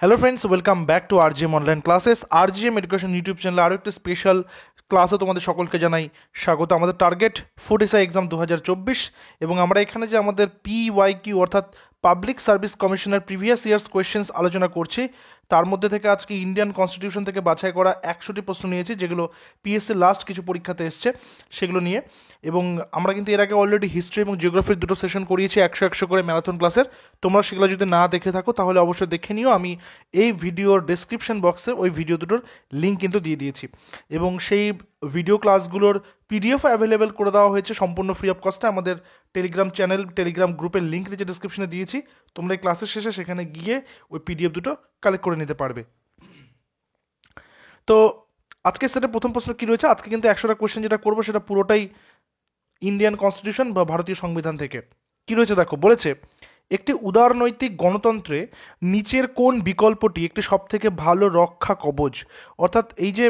Hello friends, welcome back to RGM online classes. RGM education YouTube চ্যানেলে আরও একটি special ক্লাসে তোমাদের সকলকে জানাই স্বাগত। আমাদের টার্গেট ফুড এসআই এক্সাম 2024 এবং আমরা এখানে যে আমাদের PYQ অর্থাৎ পাবলিক সার্ভিস কমিশনের প্রিভিয়াস ইয়ার্স কোয়েশ্চেন্স আলোচনা করছি, তার মধ্যে থেকে আজকে ইন্ডিয়ান কনস্টিটিউশন থেকে বাছাই করা 100টি প্রশ্ন নিয়েছি, যেগুলো পিএসসির লাস্ট কিছু পরীক্ষাতে এসছে সেগুলো নিয়ে। এবং আমরা কিন্তু এর আগে অলরেডি হিস্ট্রি এবং জিওগ্রাফির দুটো সেশন করিয়েছি 100 করে ম্যারাথন ক্লাসের। তোমরা সেগুলো যদি না দেখে থাকো তাহলে অবশ্যই দেখে নিও। আমি এই ভিডিওর ডেসক্রিপশন বক্সে ওই ভিডিও দুটোর লিঙ্ক কিন্তু দিয়ে দিয়েছি এবং সেই ভিডিও ক্লাসগুলোর পিডিএফ অ্যাভেলেবেল করে দেওয়া হয়েছে সম্পূর্ণ ফ্রি অফ কস্টে। আমাদের টেলিগ্রাম চ্যানেল, টেলিগ্রাম গ্রুপের লিঙ্ক নিচে ডেসক্রিপশনে দিয়েছি, তোমরা এই ক্লাসের শেষে সেখানে গিয়ে ওই পিডিএফ দুটো কালেক্ট করে নিতে পারবে। তো আজকে সেটা প্রথম প্রশ্ন কী রয়েছে, আজকে কিন্তু 100টা কোয়েশ্চেন যেটা করবো সেটা পুরোটাই ইন্ডিয়ান কনস্টিটিউশন বা ভারতীয় সংবিধান থেকে। কী রয়েছে দেখো, বলেছে একটি উদারনৈতিক গণতন্ত্রে নিচের কোন বিকল্পটি একটি সবথেকে ভালো রক্ষা কবচ। অর্থাৎ এই যে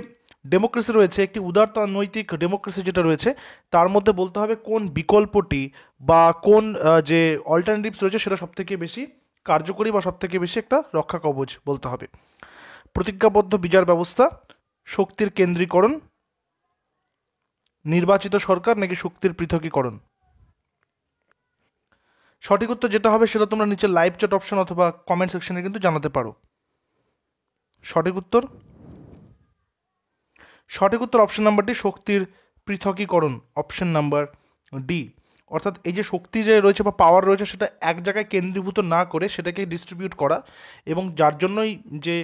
ডেমোক্রেসি রয়েছে, একটি উদারনৈতিক ডেমোক্রেসি যেটা রয়েছে, তার মধ্যে বলতে হবে কোন বিকল্পটি বা কোন যে অল্টারনেটিভস রয়েছে সেটা সবথেকে বেশি কার্যকরী বা সবথেকে বেশি একটা রক্ষা কবচ বলতে হবে। প্রতিজ্ঞাবদ্ধ বিচার ব্যবস্থা, শক্তির কেন্দ্রীকরণ, নির্বাচিত সরকার নাকি শক্তির পৃথকীকরণ। সঠিক উত্তর যেটা হবে সেটা তোমরা নিচে লাইভ চ্যাট অপশন অথবা কমেন্ট সেকশনে কিন্তু জানাতে পারো। সঠিক উত্তর অপশন নাম্বার ডি, শক্তির পৃথকীকরণ, অপশন নাম্বার ডি। অর্থাৎ এই যে শক্তি যে রয়েছে বা পাওয়ার রয়েছে সেটা এক জায়গায় কেন্দ্রীভূত না করে সেটাকে ডিস্ট্রিবিউট করা, এবং যার জন্যই যে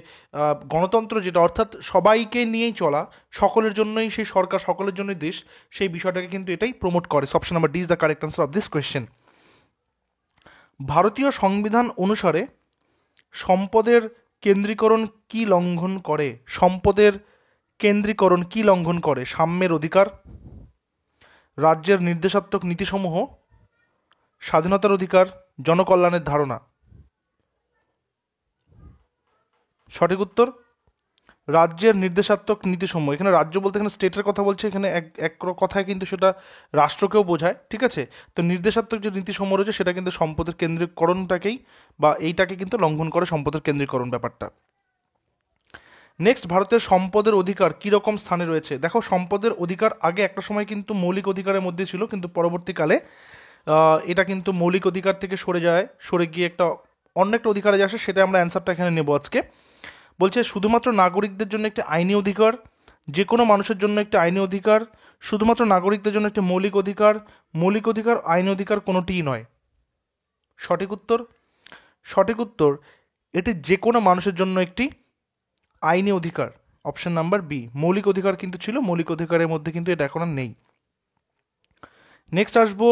গণতন্ত্র যেটা অর্থাৎ সবাইকে নিয়েই চলা, সকলের জন্যই সেই সরকার, সকলের জন্যই দেশ, সেই বিষয়টাকে কিন্তু এটাই প্রমোট করে। Option number D is the correct answer of this question. ভারতীয় সংবিধান অনুসারে সম্পদের কেন্দ্রীকরণ কি লঙ্ঘন করে? সম্পদের কেন্দ্রীকরণ কি লঙ্ঘন করে? সাম্যের অধিকার, রাজ্যের নির্দেশাত্মক নীতিসমূহ, স্বাধীনতার অধিকার, জনকল্যাণের ধারণা। সঠিক উত্তর রাজ্যের নির্দেশাত্মক নীতিসমূহ। এখানে রাজ্য বলতে এখানে স্টেটের কথা বলছে, এখানে এক এক কথায় কিন্তু সেটা রাষ্ট্রকেও বোঝায়, ঠিক আছে? তো নির্দেশাত্মক যে নীতিসমূহ রয়েছে সেটা কিন্তু সম্পদের কেন্দ্রীকরণটাকেই বা এইটাকে কিন্তু লঙ্ঘন করে, সম্পদের কেন্দ্রীকরণ ব্যাপারটা। নেক্সট, ভারতের সম্পদের অধিকার কীরকম স্থানে রয়েছে? দেখো, সম্পদের অধিকার আগে একটা সময় কিন্তু মৌলিক অধিকারের মধ্যে ছিল, কিন্তু পরবর্তীকালে এটা কিন্তু মৌলিক অধিকার থেকে সরে গিয়ে একটা অন্য একটা অধিকারে যে আসে, সেটা আমরা অ্যান্সারটা এখানে নেব আজকে। বলছে শুধুমাত্র নাগরিকদের জন্য একটি আইনি অধিকার, যে কোনো মানুষের জন্য একটি আইনি অধিকার, শুধুমাত্র নাগরিকদের জন্য একটি মৌলিক অধিকার, মৌলিক অধিকার, আইনি অধিকার কোনোটিই নয়। সঠিক উত্তর এটি যে কোনো মানুষের জন্য একটি আইনি অধিকার, অপশন নাম্বার বি। মৌলিক অধিকার কিন্তু ছিল, মৌলিক অধিকারের মধ্যে কিন্তু এটা এখন আর নেই। নেক্সট আসবো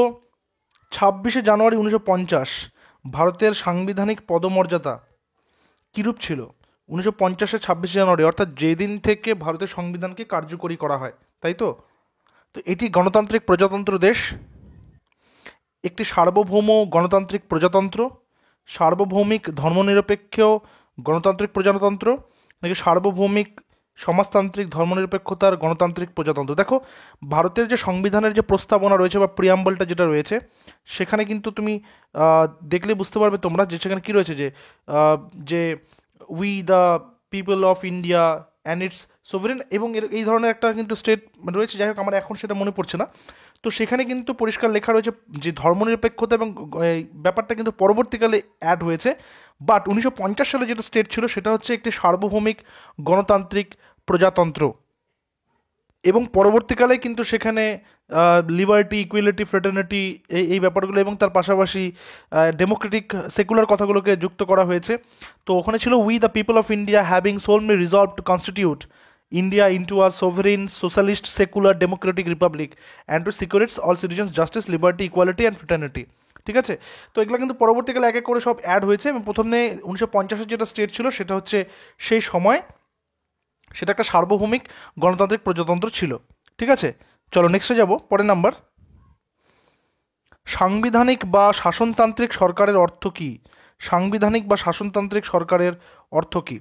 26শে জানুয়ারি 1950 ভারতের সাংবিধানিক পদমর্যাদা কীরূপ ছিল? 1950-এর 26শে জানুয়ারি অর্থাৎ যেদিন থেকে ভারতের সংবিধানকে কার্যকরী করা হয়, তাই তো? তো এটি গণতান্ত্রিক প্রজাতন্ত্র দেশ, একটি সার্বভৌম গণতান্ত্রিক প্রজাতন্ত্র, সার্বভৌমিক ধর্মনিরপেক্ষ গণতান্ত্রিক প্রজাতন্ত্র নাকি সার্বভৌমিক সমাজতান্ত্রিক ধর্মনিরপেক্ষতার গণতান্ত্রিক প্রজাতন্ত্র। দেখো, ভারতের যে সংবিধানের যে প্রস্তাবনা রয়েছে বা প্রিয়াম্বলটা যেটা রয়েছে, সেখানে কিন্তু তুমি দেখলে বুঝতে পারবে তোমরা যে সেখানে কী রয়েছে, যে we the people of India and it's sovereign, এবং এই ধরনের একটা কিন্তু স্টেট রয়েছে। যাই হোক, আমার এখন সেটা মনে পড়ছে না। তো সেখানে কিন্তু পরিষ্কার লেখা রয়েছে যে ধর্মনিরপেক্ষতা এবং এই ব্যাপারটা কিন্তু পরবর্তীকালে অ্যাড হয়েছে। বাট 1950 সালে যেটা স্টেট ছিল সেটা হচ্ছে একটি সার্বভৌমিক গণতান্ত্রিক প্রজাতন্ত্র, এবং পরবর্তীকালে কিন্তু সেখানে লিবার্টি, ইকুয়ালিটি, ফ্রেটার্নিটি এই ব্যাপারগুলো এবং তার পাশাপাশি ডেমোক্রেটিক সেকুলার কথাগুলোকে যুক্ত করা হয়েছে। তো ওখানে ছিল we the people of India having solely resolved to constitute India into a sovereign socialist secular democratic republic and to secure its all citizens justice, liberty, equality and fraternity. ঠিক আছে? তো এগুলো কিন্তু পরবর্তীকালে এক এক করে সব অ্যাড হয়েছে, এবং প্রথমে 1950-এর যেটা স্টেট ছিল সেটা হচ্ছে সেই সময় সেটা একটা সার্বভৌমিক গণতান্ত্রিক প্রজাতন্ত্র ছিল। ঠিক আছে, চলো নেক্সটে যাব। পরের নাম্বার, সাংবিধানিক বা শাসনতান্ত্রিক সরকারের অর্থ কী? সাংবিধানিক বা শাসনতান্ত্রিক সরকারের অর্থ কী?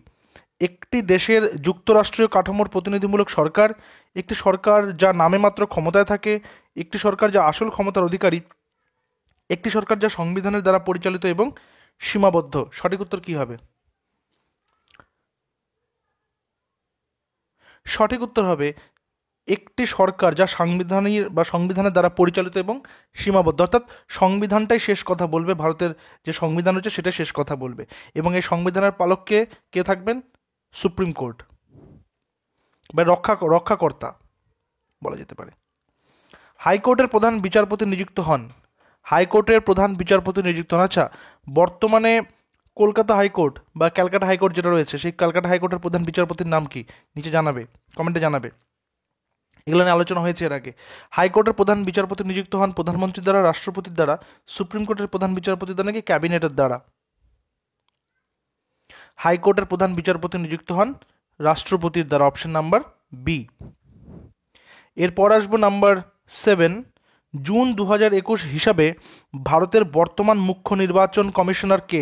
একটি দেশের যুক্তরাষ্ট্রীয় কাঠামোর প্রতিনিধিমূলক সরকার, একটি সরকার যা নামে মাত্র ক্ষমতায় থাকে, একটি সরকার যা আসল ক্ষমতার অধিকারী, একটি সরকার যা সংবিধানের দ্বারা পরিচালিত এবং সীমাবদ্ধ। সঠিক উত্তর কী হবে? সঠিক উত্তর হবে একটি সরকার যা সংবিধানের দ্বারা পরিচালিত এবং সীমাবদ্ধ, অর্থাৎ সংবিধানটাই শেষ কথা বলবে, ভারতের যে সংবিধান রয়েছে সেটাই শেষ কথা বলবে, এবং এই সংবিধানের পালক কে থাকবেন? সুপ্রিম কোর্ট বা রক্ষাকর্তা বলা যেতে পারে। হাইকোর্টের প্রধান বিচারপতি নিযুক্ত হন। হাইকোর্টের প্রধান বিচারপতি নিযুক্ত হন, আচ্ছা, বর্তমানে কলকাতা হাইকোর্ট বা ক্যালকাটা হাইকোর্ট যেটা রয়েছে, সেই ক্যালকাটা হাইকোর্টের প্রধান বিচারপতির নাম কি? নিচে জানাবে, কমেন্টে জানাবে। এগুলো নিয়ে আলোচনা হয়েছে এর আগে। হাইকোর্টের প্রধান বিচারপতি নিযুক্ত হন প্রধানমন্ত্রীর দ্বারা, রাষ্ট্রপতির দ্বারা। সুপ্রিম কোর্টের প্রধান বিচারপতির দ্বারা নাকি ক্যাবিনেটের দ্বারা? হাইকোর্টের প্রধান বিচারপতি নিযুক্ত হন রাষ্ট্রপতির দ্বারা, অপশন নাম্বার বি। এরপর আসবো নাম্বার 7। জুন 2021 হিসাবে ভারতের বর্তমান মুখ্য নির্বাচন কমিশনার কে?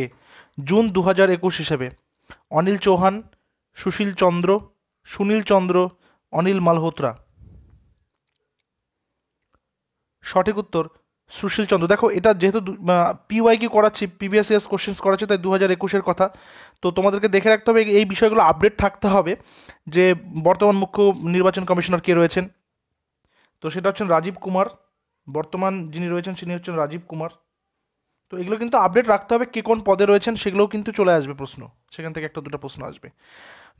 জুন 2021 হিসাবে অনিল চৌহান, সুনীল চন্দ্র, অনিল মালহোত্রা। সঠিক উত্তর সুশীল চন্দ্র। দেখো, এটা যেহেতু পিওয়াই কি করাচ্ছি, প্রিভিয়াস ইয়ার্স কোশ্চেন্স করাচ্ছি, তাই 2021-এর কথা, তো তোমাদেরকে দেখে রাখতে হবে, এই বিষয়গুলো আপডেট থাকতে হবে যে বর্তমান মুখ্য নির্বাচন কমিশনার কে রয়েছেন। তো সেটা হচ্ছেন রাজীব কুমার, বর্তমান যিনি রয়েছেন তিনি হচ্ছেন রাজীব কুমার। তো এগুলো কিন্তু আপডেট রাখতে হবে, কে কোন পদে রয়েছেন সেগুলোও কিন্তু চলে আসবে প্রশ্ন, সেখান থেকে একটা দুটো প্রশ্ন আসবে।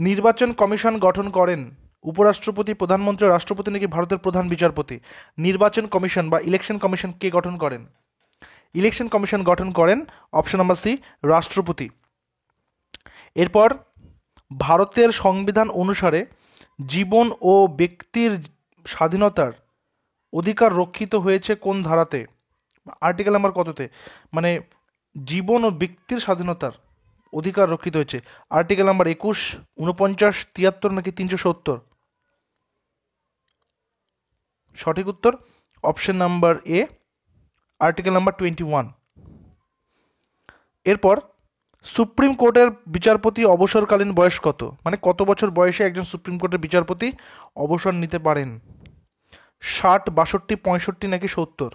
নির্বাচন কমিশন গঠন করেন উপরাষ্ট্রপতি, প্রধানমন্ত্রী, রাষ্ট্রপতি নাকি ভারতের প্রধান বিচারপতি? নির্বাচন কমিশন বা ইলেকশন কমিশন কে গঠন করেন? ইলেকশন কমিশন গঠন করেন, অপশন নাম্বার সি, রাষ্ট্রপতি। এরপর ভারতের সংবিধান অনুসারে জীবন ও ব্যক্তির স্বাধীনতার অধিকার রক্ষিত হয়েছে কোন ধারাতে? আর্টিকেল নাম্বার কততে? মানে জীবন ও ব্যক্তির স্বাধীনতার অধিকার রক্ষিত হয়েছে আর্টিকেল নাম্বার 21, 49, 73 নাকি 370? সঠিক উত্তর অপশন নাম্বার এ, আর্টিকেল নাম্বার 21। এরপর সুপ্রিম কোর্টের বিচারপতি অবসরকালীন বয়স কত? মানে কত বছর বয়সে একজন সুপ্রিম কোর্টের বিচারপতি অবসর নিতে পারেন? 60, 62, 65 নাকি 70?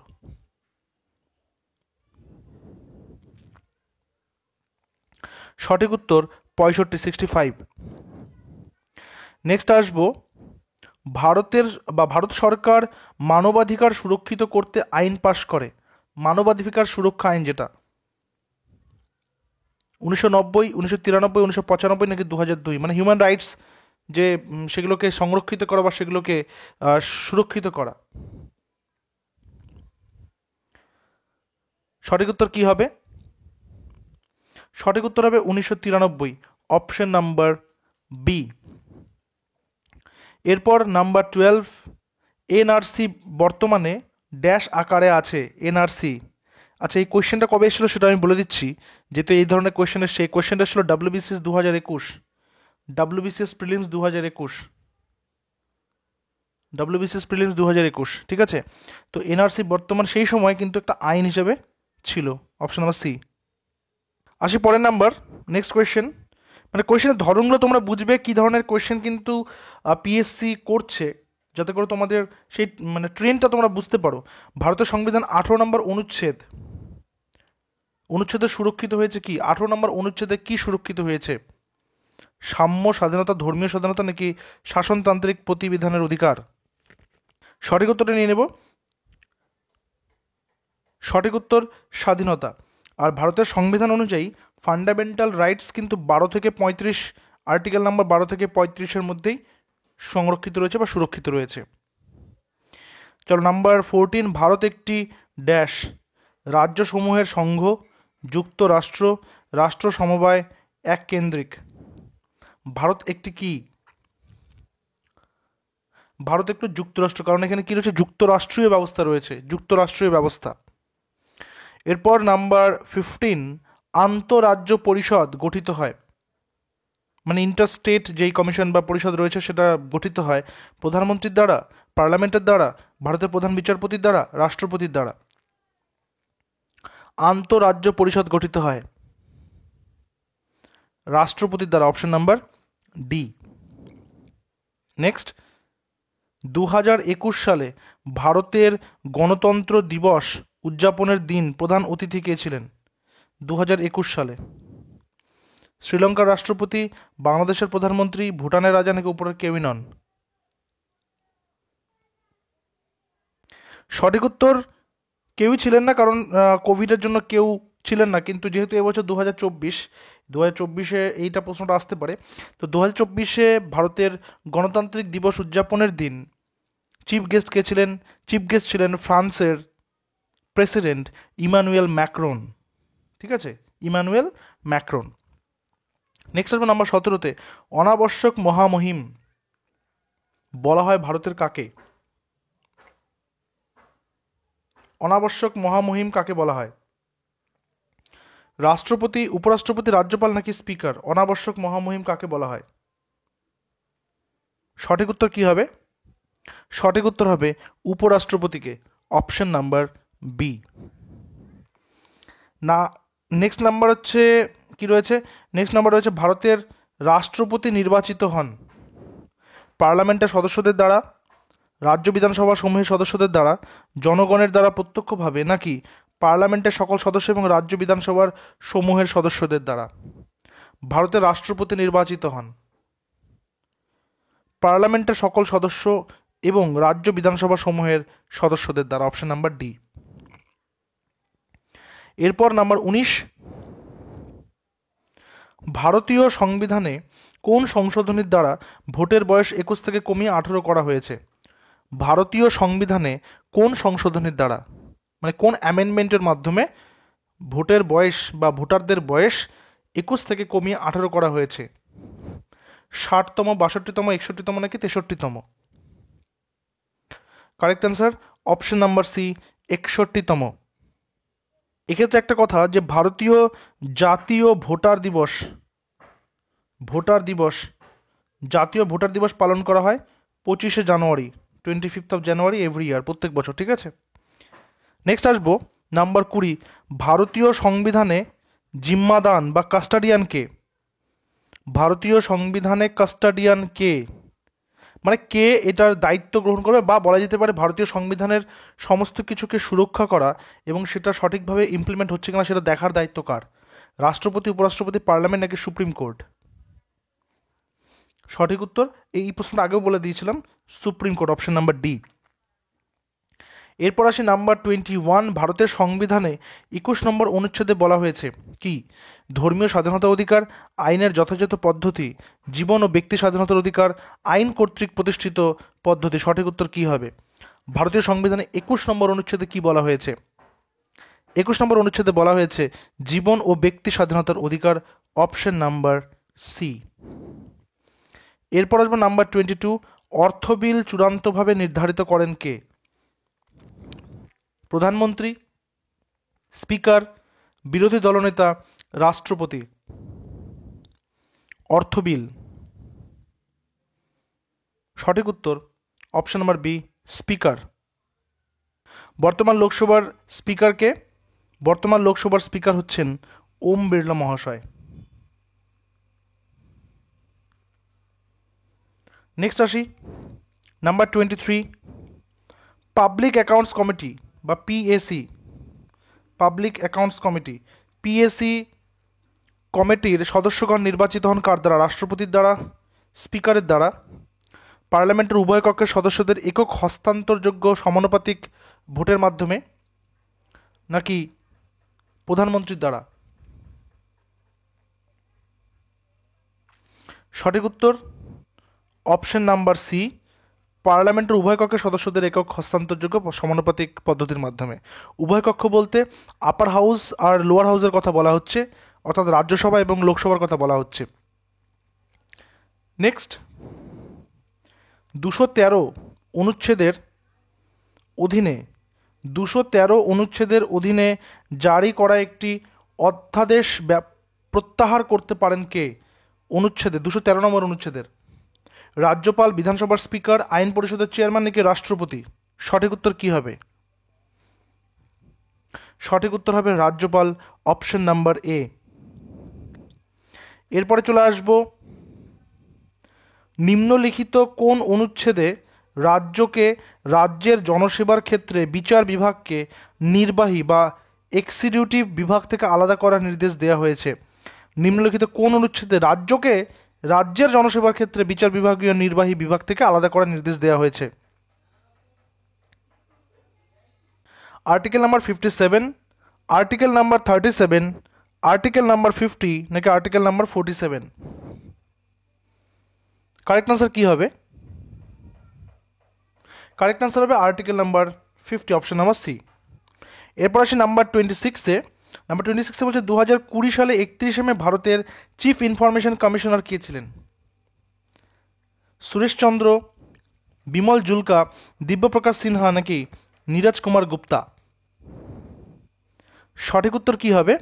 সঠিক উত্তর 65, 65। নেক্সট আসবো, ভারত সরকার মানবাধিকার সুরক্ষিত করতে আইন পাশ করে, মানবাধিকার সুরক্ষা আইন যেটা, 1990, 1993, 1995 নাকি 2002? মানে হিউম্যান রাইটস যে সেগুলোকে সংরক্ষিত করা বা সেগুলোকে সুরক্ষিত করা। সঠিক উত্তর কি হবে? সঠিক উত্তর হবে 1993, অপশন নাম্বার বি। এরপর নাম্বার 12, এনআরসি বর্তমানে ড্যাশ আকারে আছে? এনআরসি, আচ্ছা, এই কোয়েশ্চেনটা কবে এসেছিল সেটা আমি বলে দিচ্ছি, যেহেতু এই ধরনের কোয়েশ্চেন এসছে। এই কোয়েশ্চেনটা ছিল WBCS 2021, WBCS prelims 2021, WBCS prelims 2021, ঠিক আছে? তো এনআরসি বর্তমান সেই সময় কিন্তু একটা আইন হিসেবে ছিল, অপশন নাম্বার সি। আসি পরের নাম্বার, নেক্সট কোয়েশ্চেন। মানে কোয়েশ্চেনের ধরনগুলো তোমরা বুঝবে কী ধরনের কোয়েশ্চেন কিন্তু পিএসসি করছে, যাতে করে তোমাদের সেই মানে ট্রেন্ডটা তোমরা বুঝতে পারো। ভারতের সংবিধান 18 নম্বর অনুচ্ছেদে সুরক্ষিত হয়েছে কি? 18 নম্বর অনুচ্ছেদে কি সুরক্ষিত হয়েছে? সাম্য, স্বাধীনতা, ধর্মীয় স্বাধীনতা নাকি শাসনতান্ত্রিক প্রতিবিধানের অধিকার? সঠিক উত্তরটা নিয়ে নেব। সঠিক উত্তর স্বাধীনতা। আর ভারতের সংবিধান অনুযায়ী ফান্ডামেন্টাল রাইটস কিন্তু 12 থেকে 35, আর্টিকেল নাম্বার 12 থেকে 35-এর মধ্যেই সংরক্ষিত রয়েছে বা সুরক্ষিত রয়েছে। চলো নাম্বার 14, ভারত একটি ড্যাশ রাজ্যসমূহের সংঘ, যুক্তরাষ্ট্র, রাষ্ট্র সমবায়, এক কেন্দ্রিক। ভারত একটি কি? ভারত একটু যুক্তরাষ্ট্র, কারণ এখানে কি রয়েছে? যুক্তরাষ্ট্রীয় ব্যবস্থা রয়েছে, যুক্তরাষ্ট্রীয় ব্যবস্থা। এরপর নাম্বার 15, আন্তঃরাজ্য পরিষদ গঠিত হয়, মানে ইন্টারস্টেট যেই কমিশন বা পরিষদ রয়েছে সেটা গঠিত হয় প্রধানমন্ত্রীর দ্বারা, পার্লামেন্টের দ্বারা, ভারতের প্রধান বিচারপতির দ্বারা, রাষ্ট্রপতির দ্বারা। আন্তঃরাজ্য পরিষদ গঠিত হয় রাষ্ট্রপতির দ্বারা, অপশন নাম্বার ডি। নেক্সট, 2021 সালে ভারতের গণতন্ত্র দিবস উদযাপনের দিন প্রধান অতিথি কে ছিলেন? 2021 সালে শ্রীলঙ্কার রাষ্ট্রপতি, বাংলাদেশের প্রধানমন্ত্রী, ভুটানের রাজা নাকি উপরের কেউই নন? সঠিক উত্তর কেউই ছিলেন না, কারণ কোভিডের জন্য কেউ ছিলেন না। কিন্তু যেহেতু এবছর 2024 এইটা প্রশ্নটা আসতে পারে। তো 2024 ভারতের গণতান্ত্রিক দিবস উদযাপনের দিন চিফ গেস্ট কে ছিলেন? চিফ গেস্ট ছিলেন ফ্রান্সের প্রেসিডেন্ট ইমানুয়েল ম্যাক্রন। ঠিক আছে, ইমানুয়েল ম্যাক্রন। নেক্সট আসবে নাম্বার 17-তে, অনাবশ্যক মহামহিম বলা হয় ভারতের কাকে? অনাবশ্যক মহামহিম কাকে বলা হয়? রাষ্ট্রপতি, উপরাষ্ট্রপতি, রাজ্যপাল নাকি স্পিকার? অনাবশ্যক মহামহিম কাকে বলা হয়? সঠিক উত্তর কি হবে? সঠিক উত্তর হবে উপরাষ্ট্রপতিকে, অপশন নাম্বার বি। না, নেক্সট নাম্বার হচ্ছে কি রয়েছে? নেক্সট নাম্বার রয়েছে ভারতের রাষ্ট্রপতি নির্বাচিত হন পার্লামেন্টের সদস্যদের দ্বারা, রাজ্য বিধানসভা সমূহের সদস্যদের দ্বারা, জনগণের দ্বারা প্রত্যক্ষভাবে, নাকি পার্লামেন্টের সকল সদস্য এবং রাজ্য বিধানসভার সমূহের সদস্যদের দ্বারা? ভারতের রাষ্ট্রপতি নির্বাচিত হন পার্লামেন্টের সকল সদস্য এবং রাজ্য বিধানসভা সমূহের সদস্যদের দ্বারা, অপশন নাম্বার ডি। এরপর নাম্বার 19, ভারতীয় সংবিধানে কোন সংশোধনীর দ্বারা ভোটের বয়স 21 থেকে কমিয়ে 18 করা হয়েছে? ভারতীয় সংবিধানে কোন সংশোধনীর দ্বারা, মানে কোন অ্যামেন্ডমেন্টের মাধ্যমে ভোটের বয়স বা ভোটারদের বয়স 21 থেকে কমিয়ে 18 করা হয়েছে? 60তম, 62তম, 61তম নাকি 63তম? Correct answer option number C, 61তম। এক্ষেত্রে একটা কথা, যে ভারতীয় জাতীয় ভোটার দিবস, জাতীয় ভোটার দিবস পালন করা হয় 25শে জানুয়ারি, 25th of January every year, প্রত্যেক বছর। ঠিক আছে, নেক্সট আসবো নাম্বার 20, ভারতীয় সংবিধানে জিম্মাদান বা কাস্টাডিয়ান কে? ভারতীয় সংবিধানে কাস্টাডিয়ান কে, মানে কে এটার দায়িত্ব গ্রহণ করবে, বা বলা যেতে পারে ভারতীয় সংবিধানের সমস্ত কিছুকে সুরক্ষা করা এবং সেটা সঠিকভাবে ইমপ্লিমেন্ট হচ্ছে কিনা সেটা দেখার দায়িত্ব কার? রাষ্ট্রপতি, উপরাষ্ট্রপতি, পার্লামেন্ট নাকি সুপ্রিম কোর্ট? সঠিক উত্তর, এই প্রশ্নটা আগেও বলে দিয়েছিলাম, supreme court, option number D. এরপর আসি নাম্বার 21, ভারতের সংবিধানে 21 নম্বর অনুচ্ছেদে বলা হয়েছে কি? ধর্মীয় স্বাধীনতার অধিকার, আইনের যথাযথ পদ্ধতি, জীবন ও ব্যক্তি স্বাধীনতার অধিকার, আইন কর্তৃক প্রতিষ্ঠিত পদ্ধতি। সঠিক উত্তর কি হবে? ভারতীয় সংবিধানে 21 নম্বর অনুচ্ছেদে কি বলা হয়েছে? 21 নম্বর অনুচ্ছেদে বলা হয়েছে জীবন ও ব্যক্তি স্বাধীনতার অধিকার, অপশন নাম্বার সি। এরপর আসবো নাম্বার 22, অর্থ বিল চূড়ান্তভাবে নির্ধারিত করেন কে? প্রধানমন্ত্রী, স্পিকার, বিরোধী দলনেতা, রাষ্ট্রপতি? অর্থ বিল, সঠিক উত্তর অপশন নাম্বার বি, স্পিকার। বর্তমান লোকসভার স্পিকারকে? বর্তমান লোকসভার স্পিকার হচ্ছেন ওম বিড়লা মহাশয়। নেক্সট আসি নাম্বার 23, পাবলিক অ্যাকাউন্টস কমিটি বা PAC, public accounts committee, PAC কমিটির সদস্যগণ নির্বাচিত হন কার দ্বারা? রাষ্ট্রপতির দ্বারা, স্পিকারের দ্বারা, পার্লামেন্টের উভয় কক্ষের সদস্যদের একক হস্তান্তরযোগ্য সমানুপাতিক ভোটের মাধ্যমে, নাকি প্রধানমন্ত্রীর দ্বারা? সঠিক উত্তর অপশন নাম্বার সি, পার্লামেন্টের উভয় কক্ষের সদস্যদের একক হস্তান্তরযোগ্য সমানুপাতিক পদ্ধতির মাধ্যমে। উভয় কক্ষ বলতে আপার হাউস আর লোয়ার হাউসের কথা বলা হচ্ছে, অর্থাৎ রাজ্যসভা এবং লোকসভার কথা বলা হচ্ছে। নেক্সট, 213 অনুচ্ছেদের অধীনে, 213 অনুচ্ছেদের অধীনে জারি করা একটি অধ্যাদেশ প্রত্যাহার করতে পারেন কে? অনুচ্ছেদে 213 নম্বর অনুচ্ছেদের রাজ্যপাল, বিধানসভার স্পিকার, আইন পরিষদের চেয়ারম্যান নাকি রাষ্ট্রপতি? সঠিক উত্তর কি হবে? সঠিক উত্তর হবে রাজ্যপাল, অপশন নাম্বার এ। এরপরে চলে আসব, নিম্নলিখিত কোন অনুচ্ছেদে রাজ্যকে, রাজ্যের জনসেবার ক্ষেত্রে বিচার বিভাগকে নির্বাহী বা এক্সিকিউটিভ বিভাগ থেকে আলাদা করার নির্দেশ দেওয়া হয়েছে? নিম্নলিখিত কোন অনুচ্ছেদে রাজ্যকে, রাজ্যের জনসেবার ক্ষেত্রে বিচার বিভাগীয় নির্বাহী বিভাগ থেকে আলাদা করার নির্দেশ দেওয়া হয়েছে? Article number 57, article number 37, article number 50 নাকি আর্টিকেল নাম্বার 47? কারেক্ট আনসার কি হবে? কারেক্ট আনসার হবে article number 50, option number C. এরপর আসি নাম্বার 26-এ। নাম্বার 26-এ বলছে 2020 সালে 31শে মে ভারতের চিফ ইনফরমেশন কমিশনার কে ছিলেন? সুরেশ চন্দ্র, বিমল জুলকা, দিব্যপ্রকাশ সিনহা নাকি নীরজ কুমার গুপ্তা? সঠিক উত্তর কি হবে?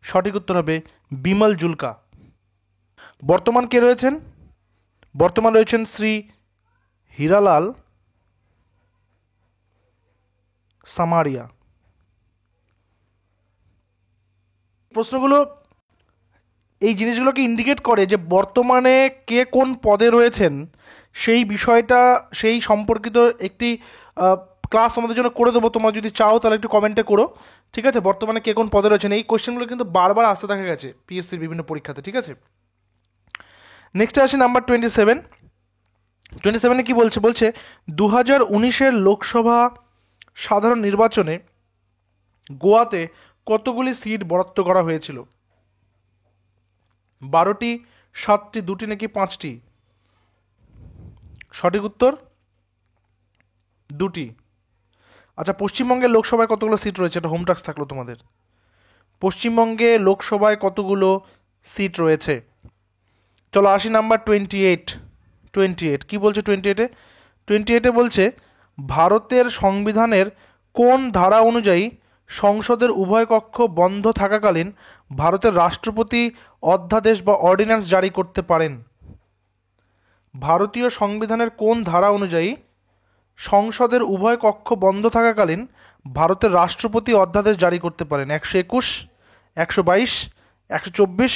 সঠিক উত্তর হবে বিমল জুলকা। বর্তমান কে রয়েছেন? বর্তমান রয়েছেন শ্রী হীরালাল সামারিয়া। প্রশ্নগুলো এই জিনিসগুলোকে ইন্ডিকেট করে যে বর্তমানে কে কোন পদে রয়েছেন সেই বিষয়টা, সেই সম্পর্কিত একটি ক্লাস আমাদের জন্য করে দেবো। তোমরা যদি চাও তাহলে একটু কমেন্টে করো, ঠিক আছে? বর্তমানে কে কোন পদে রয়েছেন, এই কোশ্চেনগুলো কিন্তু বারবার আসতে দেখা গেছে পিএসসির বিভিন্ন পরীক্ষাতে, ঠিক আছে? নেক্সটে আসি নাম্বার 27। 27-এ কি বলছে? বলছে 2019-এর লোকসভা সাধারণ নির্বাচনে গোয়াতে কতগুলি সিট বরাদ্দ করা হয়েছিল? 12টি, 7টি, 2টি নাকি 5টি? সঠিক উত্তর 2টি। আচ্ছা, পশ্চিমবঙ্গের লোকসভায় কতগুলো সিট রয়েছে? এটা হোম টাস্ক থাকলো তোমাদের। পশ্চিমবঙ্গে লোকসভায় কতগুলো সিট রয়েছে? চলো আসি নাম্বার 28। 28 কি বলছে? 28-এ বলছে ভারতের সংবিধানের কোন ধারা অনুযায়ী সংসদের উভয় কক্ষ বন্ধ থাকাকালীন ভারতের রাষ্ট্রপতি অধ্যাদেশ বা অর্ডিন্যান্স জারি করতে পারেন? ভারতীয় সংবিধানের কোন ধারা অনুযায়ী সংসদের উভয় কক্ষ বন্ধ থাকাকালীন ভারতের রাষ্ট্রপতি অধ্যাদেশ জারি করতে পারেন? 121, 122, 124,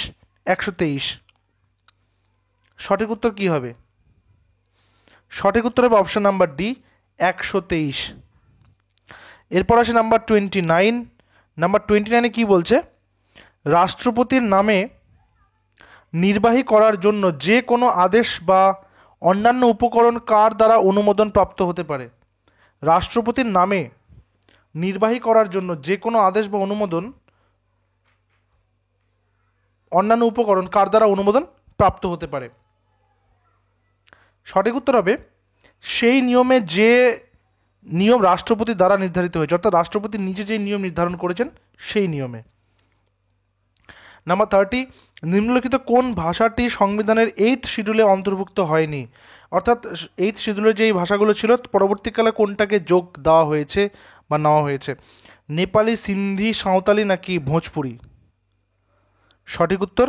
123? সঠিক উত্তর কি হবে? সঠিক উত্তর হবে অপশন নাম্বার ডি, 123। এরপর আসে নাম্বার 29। নাম্বার 29-এ কি বলছে? রাষ্ট্রপতির নামে নির্বাহী করার জন্য যে কোনো আদেশ বা অন্যান্য উপকরণ কার দ্বারা অনুমোদন প্রাপ্ত হতে পারে? রাষ্ট্রপতির নামে নির্বাহী করার জন্য যে কোনো আদেশ বা অনুমোদন, অন্যান্য উপকরণ কার দ্বারা অনুমোদন প্রাপ্ত হতে পারে? সঠিক উত্তর হবে সেই নিয়মে যে নিয়ম রাষ্ট্রপতি দ্বারা নির্ধারিত হয়েছে, অর্থাৎ রাষ্ট্রপতি নিজে যে নিয়ম নির্ধারণ করেছেন সেই নিয়মে। নাম্বার 30, নিম্নলিখিত কোন ভাষাটি সংবিধানের 8th শিডিউলে অন্তর্ভুক্ত হয়নি? অর্থাৎ 8th শিডিউলে যেই ভাষাগুলো ছিল পরবর্তীকালে কোনটাকে যোগ দেওয়া হয়েছে বা নেওয়া হয়েছে? নেপালি, সিন্ধি, সাঁওতালি নাকি ভোজপুরি? সঠিক উত্তর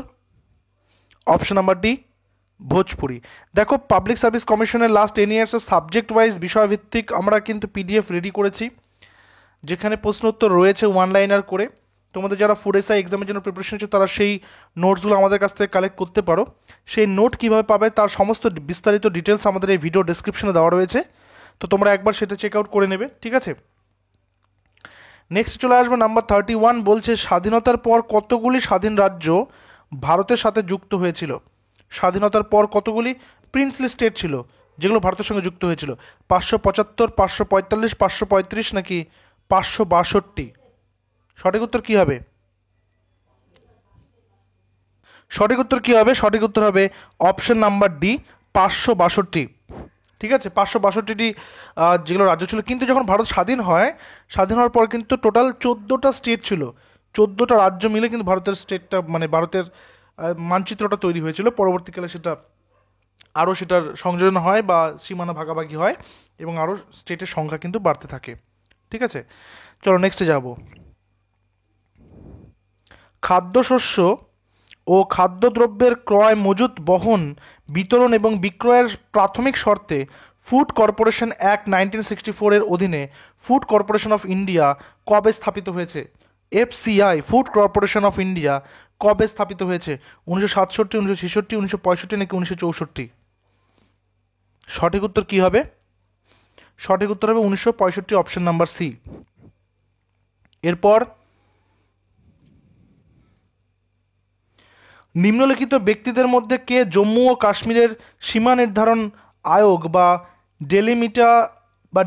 অপশন নাম্বার ডি, ভোজপুরি। দেখো, পাবলিক সার্ভিস কমিশনের লাস্ট 10 ইয়ার্সের সাবজেক্ট ওয়াইজ বিষয়ভিত্তিক আমরা কিন্তু পিডিএফ রেডি করেছি, যেখানে প্রশ্ন উত্তর রয়েছে ওয়ান লাইনার করে। তোমাদের যারা ফুড এসআই এক্সামের জন্য প্রিপারেশন হচ্ছে তারা সেই নোটসগুলো আমাদের কাছ থেকে কালেক্ট করতে পারো। সেই নোট কীভাবে পাবে তার সমস্ত বিস্তারিত ডিটেলস আমাদের এই ভিডিও ডেসক্রিপশনে দেওয়া রয়েছে, তো তোমরা একবার সেটা চেক আউট করে নেবে, ঠিক আছে? নেক্সট চলে আসবে নাম্বার 31। বলছে স্বাধীনতার পর কতগুলি স্বাধীন রাজ্য ভারতের সাথে যুক্ত হয়েছিল? স্বাধীনতার পর কতগুলি প্রিন্সলি স্টেট ছিল যেগুলো ভারতের সঙ্গে যুক্ত হয়েছিল? 575, 545, 535 নাকি 562? সঠিক উত্তর কি হবে? সঠিক উত্তর কি হবে? সঠিক উত্তর হবে অপশন নাম্বার ডি, 562। ঠিক আছে, 562টি যেগুলো রাজ্য ছিল। কিন্তু যখন ভারত স্বাধীন হয়, স্বাধীন হওয়ার পর কিন্তু টোটাল 14টা স্টেট ছিল, 14টা রাজ্য মিলে কিন্তু ভারতের স্টেটটা, মানে ভারতের মানচিত্রটা তৈরি হয়েছিল। পরবর্তীকালে সেটা আরও সেটার সংযোজন হয় বা সীমানা ভাগাভাগি হয় এবং আরও স্টেটের সংখ্যা কিন্তু বাড়তে থাকে। ঠিক আছে, চলো নেক্সটে যাব। খাদ্যশস্য ও খাদ্যদ্রব্যের ক্রয়, মজুত, বহন, বিতরণ এবং বিক্রয়ের প্রাথমিক শর্তে ফুড কর্পোরেশন অ্যাক্ট 1964 এর অধীনে ফুড কর্পোরেশন অফ ইন্ডিয়া কবে স্থাপিত হয়েছে? FCI, food corporation of India, কবে স্থাপিত হয়েছে? 1967, 1966, 1965 নাকি 1964? সঠিক উত্তর কি হবে? সঠিক উত্তর হবে 1965, অপশন নাম্বার সি। এরপর নিম্নলিখিত ব্যক্তিদের মধ্যে কে জম্মু ও কাশ্মীরের সীমা নির্ধারণ আয়োগ বা ডেলিমিটার বা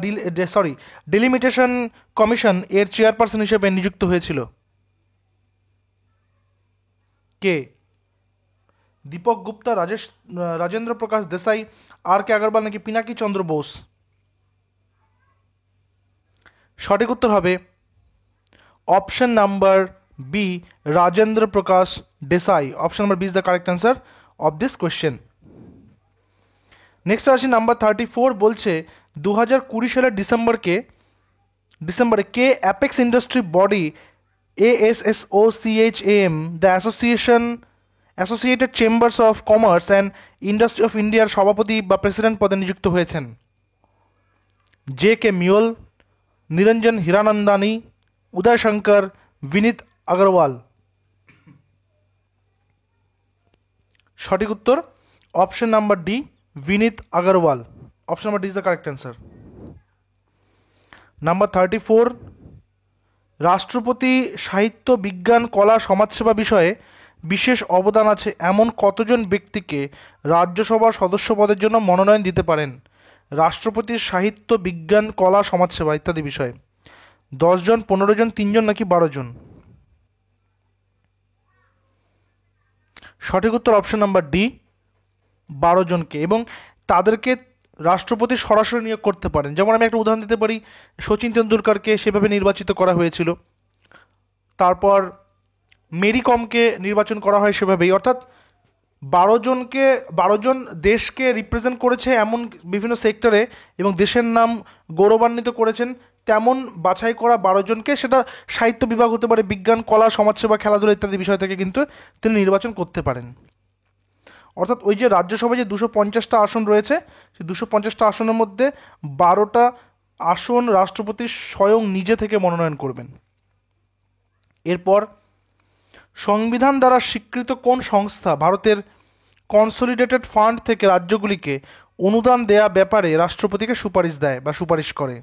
ডিলিমিটেশন কমিশন এর চেয়ারপারসন হিসেবে নিযুক্ত হয়েছিল? কে? দীপক গুপ্তা, রাজেন্দ্র প্রকাশ দেসাই, আর কে আগরওয়াল নাকি পিনাকি চন্দ্র বোস? সঠিক উত্তর হবে option number B, Rajendra Prakash Desai. Option number B is the correct answer of this question. Next আসি নাম্বার 34, বলছে 2020 সালের ডিসেম্বরে কে apex industry body ASSOCHAM the associated chambers of commerce and industry of ইন্ডিয়ার সভাপতি বা প্রেসিডেন্ট পদে নিযুক্ত হয়েছেন? JK মিওল, নিরঞ্জন হীরানন্দানি, উদয় শঙ্কর, বিনীত আগরওয়াল? সঠিক উত্তর option number D, Vineet Agarwal. Option number D is the correct answer. Number 34, রাষ্ট্রপতি সাহিত্য, বিজ্ঞান, কলা, সমাজসেবা বিষয়ে বিশেষ অবদান আছে এমন কতজন ব্যক্তিকে রাজ্যসভার সদস্য পদের জন্য মনোনয়ন দিতে পারেন? রাষ্ট্রপতির সাহিত্য, বিজ্ঞান, কলা, সমাজসেবা ইত্যাদি বিষয়ে 10 জন, 15 জন, 3 জন নাকি 12 জন? সঠিক উত্তর অপশন নাম্বার ডি, 12 জনকে, এবং তাদেরকে রাষ্ট্রপতি সরাসরি নিয়োগ করতে পারেন। যেমন আমি একটা উদাহরণ দিতে পারি, সচিন তেন্ডুলকারকে সেভাবে নির্বাচিত করা হয়েছিল, তারপর মেরি কমকে নির্বাচন করা হয় সেভাবেই। অর্থাৎ 12 জন দেশকে রিপ্রেজেন্ট করেছে এমন বিভিন্ন সেক্টরে এবং দেশের নাম গৌরবান্বিত করেছেন তেমন বাছাই করা 12 জনকে, সেটা সাহিত্য বিভাগ হতে পারে, বিজ্ঞান, কলা, সমাজসেবা, খেলাধুলা ইত্যাদি বিষয় থেকে কিন্তু তিনি নির্বাচন করতে পারেন। অর্থাৎ ওই যে রাজ্যসভায় যে 250টা আসন রয়েছে, সেই 250টা আসনের মধ্যে 12টা আসন রাষ্ট্রপতি স্বয়ং নিজে থেকে মনোনয়ন করবেন। এরপর, সংবিধান দ্বারা স্বীকৃত কোন সংস্থা ভারতের কনসলিডেটেড ফান্ড থেকে রাজ্যগুলিকে অনুদান দেয়া ব্যাপারে রাষ্ট্রপতিকে সুপারিশ দেয় বা সুপারিশ করে?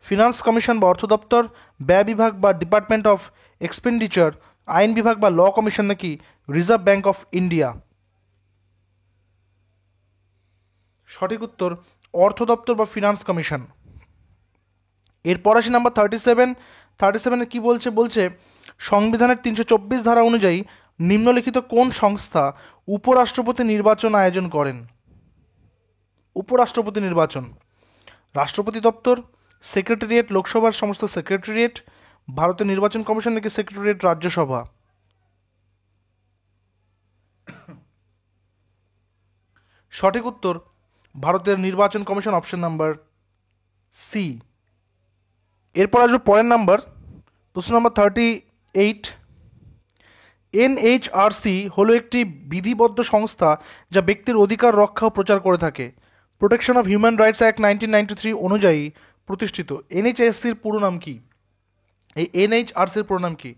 ফিনান্স কমিশন বা অর্থ দপ্তর, ব্যয় বিভাগ বা ডিপার্টমেন্ট অফ এক্সপেন্ডিচার, আইন বিভাগ বা ল কমিশন নাকি রিজার্ভ ব্যাঙ্ক অফ ইন্ডিয়া? সঠিক উত্তর অর্থ দপ্তর বা ফিনান্স কমিশন। এরপর আসি নাম্বার 37 কি বলছে সংবিধানের 324 ধারা অনুযায়ী নিম্নলিখিত কোন সংস্থা উপরাষ্ট্রপতি নির্বাচন আয়োজন করেন? উপরাষ্ট্রপতি নির্বাচন, রাষ্ট্রপতি দপ্তর, সেক্রেটারিয়েট, লোকসভার সমস্ত সেক্রেটারিয়েট, ভারতের নির্বাচন কমিশন নাকি সেক্রেটারিয়েট রাজ্যসভা? সঠিক উত্তর ভারতের নির্বাচন কমিশন, অপশন নাম্বার সি। এরপর আসবে পরের নাম্বার, প্রশ্ন নাম্বার 38। NHRC হলো একটি বিধিবদ্ধ সংস্থা যা ব্যক্তির অধিকার রক্ষা ও প্রচার করে থাকে। Protection of human rights act 1993 অনুযায়ী প্রতিষ্ঠিত। NHRCর পুরো নাম কি? এই NHRCর পুরো নাম কি?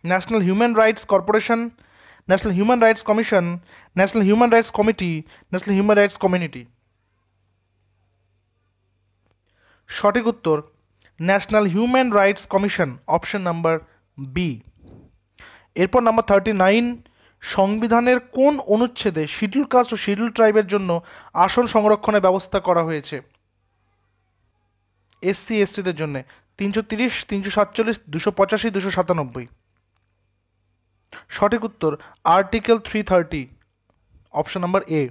National human rights corporation, national human rights commission, national human rights committee, national human rights community? সঠিক উত্তর national human rights commission, option number B. এরপর নাম্বার 39, সংবিধানের কোন অনুচ্ছেদে শিডিউল কাস্ট ও শিডিউল ট্রাইবের জন্য আসন সংরক্ষণের ব্যবস্থা করা হয়েছে? SC STদের জন্য 330, 347, 285, 297? সঠিক উত্তর আর্টিকেল 330, অপশন নাম্বার এ।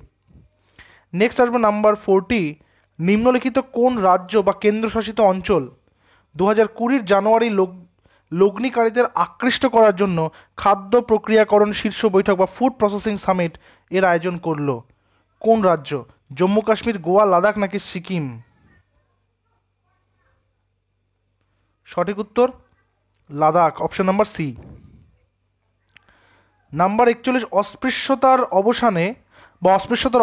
নেক্সট আসবে নাম্বার 40, নিম্নলিখিত কোন রাজ্য বা কেন্দ্রশাসিত অঞ্চল 2020 জানুয়ারি লগ্নিকারীদের আকৃষ্ট করার জন্য খাদ্য প্রক্রিয়াকরণ শীর্ষ বৈঠক বা ফুড প্রসেসিং সামিট এর আয়োজন করলো? কোন রাজ্য? জম্মু কাশ্মীর, গোয়া, লাদাখ নাকি সিকিম? সঠিক উত্তর Ladakh, option number C. Number 41, অস্পৃশ্যতার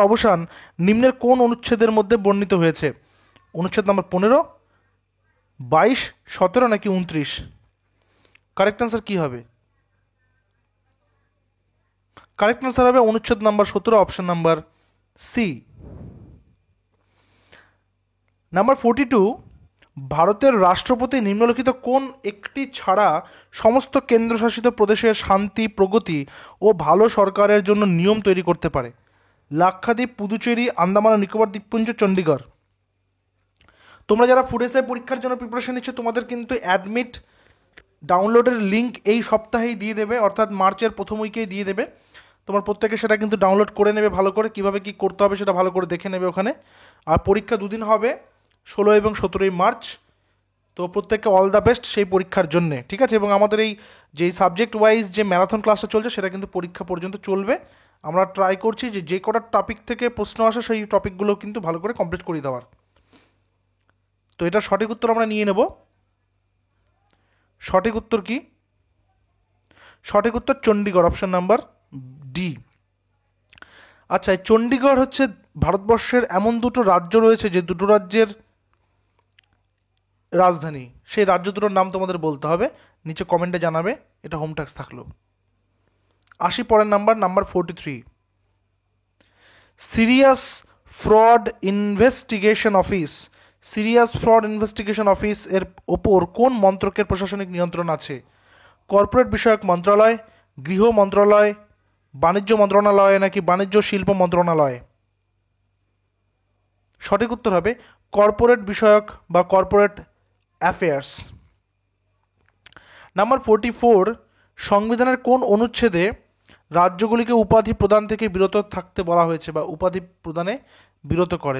অবসান নিম্নের কোন অনুচ্ছেদের মধ্যে বর্ণিত হয়েছে? অনুচ্ছেদ নাম্বার 15, 22, 17 নাকি 29? কারেক্ট আনসার কি হবে? কারেক্ট আনসার হবে অনুচ্ছেদ number 17, option number C. Number 42, ভারতের রাষ্ট্রপতি নিম্নলিখিত কোন একটি ছাড়া সমস্ত কেন্দ্রশাসিত প্রদেশের শান্তি, প্রগতি ও ভালো সরকারের জন্য নিয়ম তৈরি করতে পারে? লাক্ষাদ্বীপ, পুদুচেরি, আন্দামান ও নিকোবর দ্বীপপুঞ্জ, চণ্ডীগড়। তোমরা যারা ফুড এসআই পরীক্ষার জন্য প্রিপারেশন নিচ্ছ, তোমাদের কিন্তু অ্যাডমিট ডাউনলোডের লিঙ্ক এই সপ্তাহেই দিয়ে দেবে, অর্থাৎ মার্চের প্রথম উইকেই দিয়ে দেবে। তোমার প্রত্যেকে সেটা কিন্তু ডাউনলোড করে নেবে, ভালো করে কীভাবে কী করতে হবে সেটা ভালো করে দেখে নেবে ওখানে। আর পরীক্ষা দুদিন হবে, 16 এবং 17 মার্চ। তো প্রত্যেককে অল দ্য বেস্ট সেই পরীক্ষার জন্যে, ঠিক আছে। এবং আমাদের এই যে সাবজেক্ট ওয়াইজ যে ম্যারাথন ক্লাসটা চলছে সেটা কিন্তু পরীক্ষা পর্যন্ত চলবে। আমরা ট্রাই করছি যে কটা টপিক থেকে প্রশ্ন আসে সেই টপিকগুলো কিন্তু ভালো করে কমপ্লিট করে দেওয়ার। তো এটা সঠিক উত্তর আমরা নিয়ে নেব। সঠিক উত্তর কি? সঠিক উত্তর চণ্ডীগড়, অপশন নাম্বার ডি। আচ্ছা, এই চণ্ডীগড় হচ্ছে ভারতবর্ষের এমন দুটো রাজ্য রয়েছে যে দুটো রাজ্যের রাজধানী। সেই রাজ্য দুটোর নাম তোমাদের বলতে হবে, নিচে কমেন্টে জানাবে, এটা হোম ট্যাক্স থাকলো। আসি পরের number 43। Serious fraud investigation office, serious fraud investigation office এর ওপর কোন মন্ত্রকের প্রশাসনিক নিয়ন্ত্রণ আছে? কর্পোরেট বিষয়ক মন্ত্রণালয়, গৃহ মন্ত্রণালয়, বাণিজ্য মন্ত্রণালয় নাকি বাণিজ্য শিল্প মন্ত্রণালয়? সঠিক উত্তর হবে কর্পোরেট বিষয়ক বা কর্পোরেট অ্যাফেয়ার্স। নাম্বার 44। সংবিধানের কোন অনুচ্ছেদে রাজ্যগুলিকে উপাধি প্রদান থেকে বিরত থাকতে বলা হয়েছে বা উপাধি প্রদানে বিরত করে?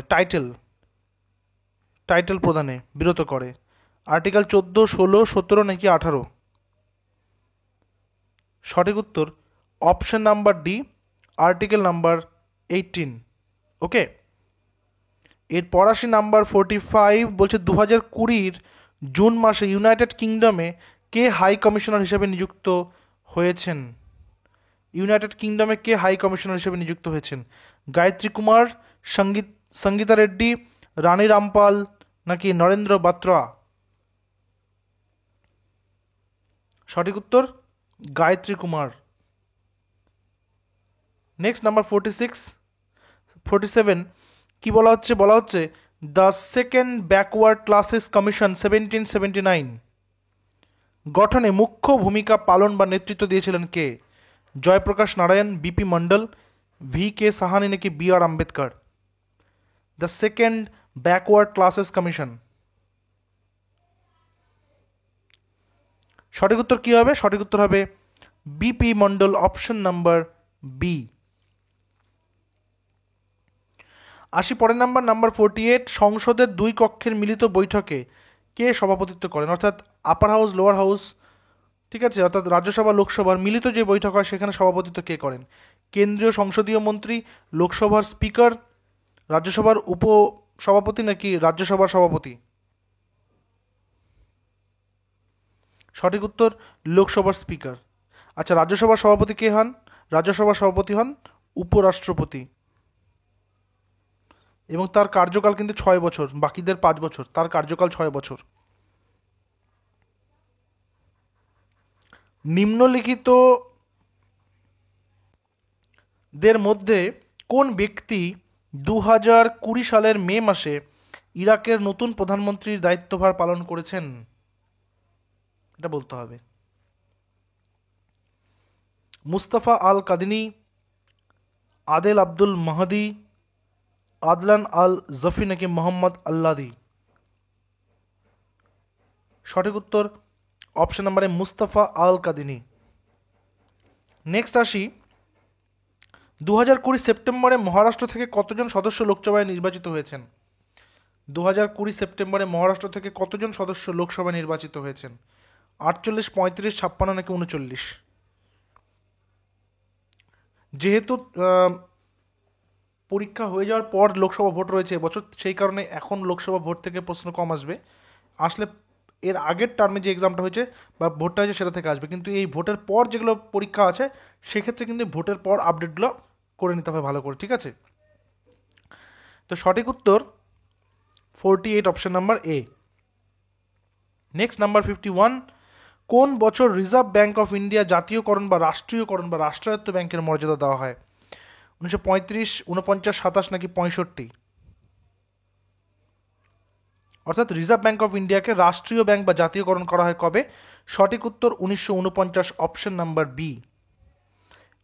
টাইটেল প্রদানে বিরত করে। আর্টিকেল 14, 16, 17 নাকি 18? সঠিক উত্তর option number D, article number 18। ওকে, এরপর আসি নাম্বার 45। বলছে 2020 জুন মাসে ইউনাইটেড কিংডমে কে হাই কমিশনার হিসেবে নিযুক্ত হয়েছেন? ইউনাইটেড কিংডমে কে হাই কমিশনার হিসেবে নিযুক্ত হয়েছেন? গায়ত্রী কুমার, সঙ্গীতা রেড্ডি, রানী রামপাল নাকি নরেন্দ্র বাত্রা? সঠিক উত্তর গায়ত্রী কুমার। Next number 47। কি বলা হচ্ছে the second backward classes commission 1779 গঠনে মুখ্য ভূমিকা পালন বা নেতৃত্ব দিয়েছিলেন কে? Jayaprakash Narayan, BP Mandal, V K Sahani নাকি B R Ambedkar? The second backward classes commission. সঠিক উত্তর কি হবে? সঠিক উত্তর হবে BP Mandal, option number B. আসি পরের নাম্বার 48। সংসদের দুই কক্ষের মিলিত বৈঠকে কে সভাপতিত্ব করেন? অর্থাৎ আপার হাউস, লোয়ার হাউস, ঠিক আছে, অর্থাৎ রাজ্যসভা লোকসভার মিলিত যে বৈঠক হয় সেখানে সভাপতিত্ব কে করেন? কেন্দ্রীয় সংসদীয় মন্ত্রী, লোকসভার স্পিকার, রাজ্যসভার উপসভাপতি নাকি রাজ্যসভার সভাপতি? সঠিক উত্তর লোকসভার স্পিকার। আচ্ছা, রাজ্যসভার সভাপতি কে হন? রাজ্যসভার সভাপতি হন উপরাষ্ট্রপতি, এবং তার কার্যকাল কিন্তু 6 বছর, বাকিদের 5 বছর, তার কার্যকাল 6 বছর। নিম্নলিখিত দের মধ্যে কোন ব্যক্তি 2020 সালের মে মাসে ইরাকের নতুন প্রধানমন্ত্রীর দায়িত্বভার পালন করেছেন? এটা বলতে হবে। মুস্তাফা আল কাদিনী, আদেল আব্দুল মাহদি, আদলান আল জফি নাকি মোহাম্মদ আল্লাদি? সঠিক উত্তর অপশন নাম্বারে মুস্তাফা আল কাদিনী। নেক্সট আসি 2020 সেপ্টেম্বরে মহারাষ্ট্র থেকে কতজন সদস্য লোকসভায় নির্বাচিত হয়েছেন? 2020 সেপ্টেম্বরে মহারাষ্ট্র থেকে কতজন সদস্য লোকসভায় নির্বাচিত হয়েছেন? 48, 35, 56 নাকি 39? যেহেতু পরীক্ষা হয়ে যাওয়ার পর লোকসভা ভোট রয়েছে এবছর, সেই কারণে এখন লোকসভা ভোট থেকে প্রশ্ন কম আসবে। আসলে এর আগের টার্মে যে এক্সামটা হয়েছে বা ভোটটা হয়েছে সেটা থেকে আসবে, কিন্তু এই ভোটের পর যেগুলো পরীক্ষা আছে সেক্ষেত্রে কিন্তু ভোটের পর আপডেটগুলো করে নিতে হবে ভালো করে, ঠিক আছে। তো সঠিক উত্তর 48, অপশন নাম্বার এ। Next number 51। কোন বছর রিজার্ভ ব্যাঙ্ক অফ ইন্ডিয়া জাতীয়করণ বা রাষ্ট্রীয়করণ বা রাষ্ট্রায়ত্ত ব্যাংকের মর্যাদা দেওয়া হয়? 1935, 49, 27 নাকি 65? অর্থাৎ রিজার্ভ ব্যাঙ্ক অফ ইন্ডিয়াকে রাষ্ট্রীয় ব্যাংক বা জাতীয়করণ করা হয় কবে? সঠিক উত্তর 1949, অপশন নাম্বার বি।